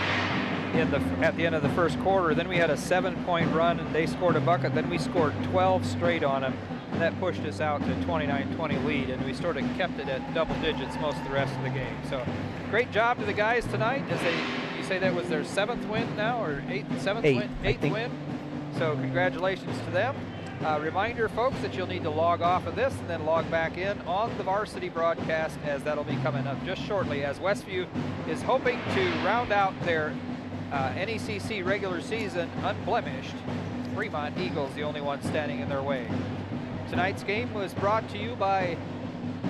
at the end of the first quarter. Then we had a 7-point run and they scored a bucket. Then we scored 12 straight on them. And that pushed us out to 29-20 lead, and we sort of kept it at double digits most of the rest of the game. So great job to the guys tonight. You say that was their 7th win now, or 8th win? So congratulations to them. Reminder, folks, that you'll need to log off of this and then log back in on the Varsity broadcast, as that'll be coming up just shortly, as Westview is hoping to round out their NECC regular season unblemished. Fremont Eagles, the only one standing in their way. Tonight's game was brought to you by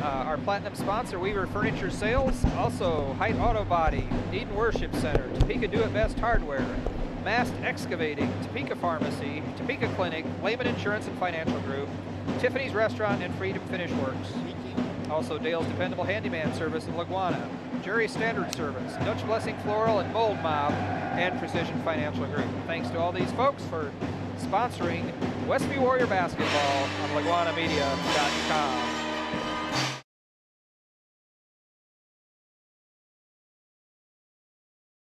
our platinum sponsor, Weaver Furniture Sales, also Height Auto Body, Eden Worship Center, Topeka Do It Best Hardware, Mast Excavating, Topeka Pharmacy, Topeka Clinic, Lehman Insurance and Financial Group, Tiffany's Restaurant, and Freedom Finish Works. Also Dale's Dependable Handyman Service in LaGwana, Jerry's Standard Service, Dutch Blessing Floral and Mold Mob, and Precision Financial Group. Thanks to all these folks for sponsoring Westview Warrior Basketball on LaGuanamedia.com.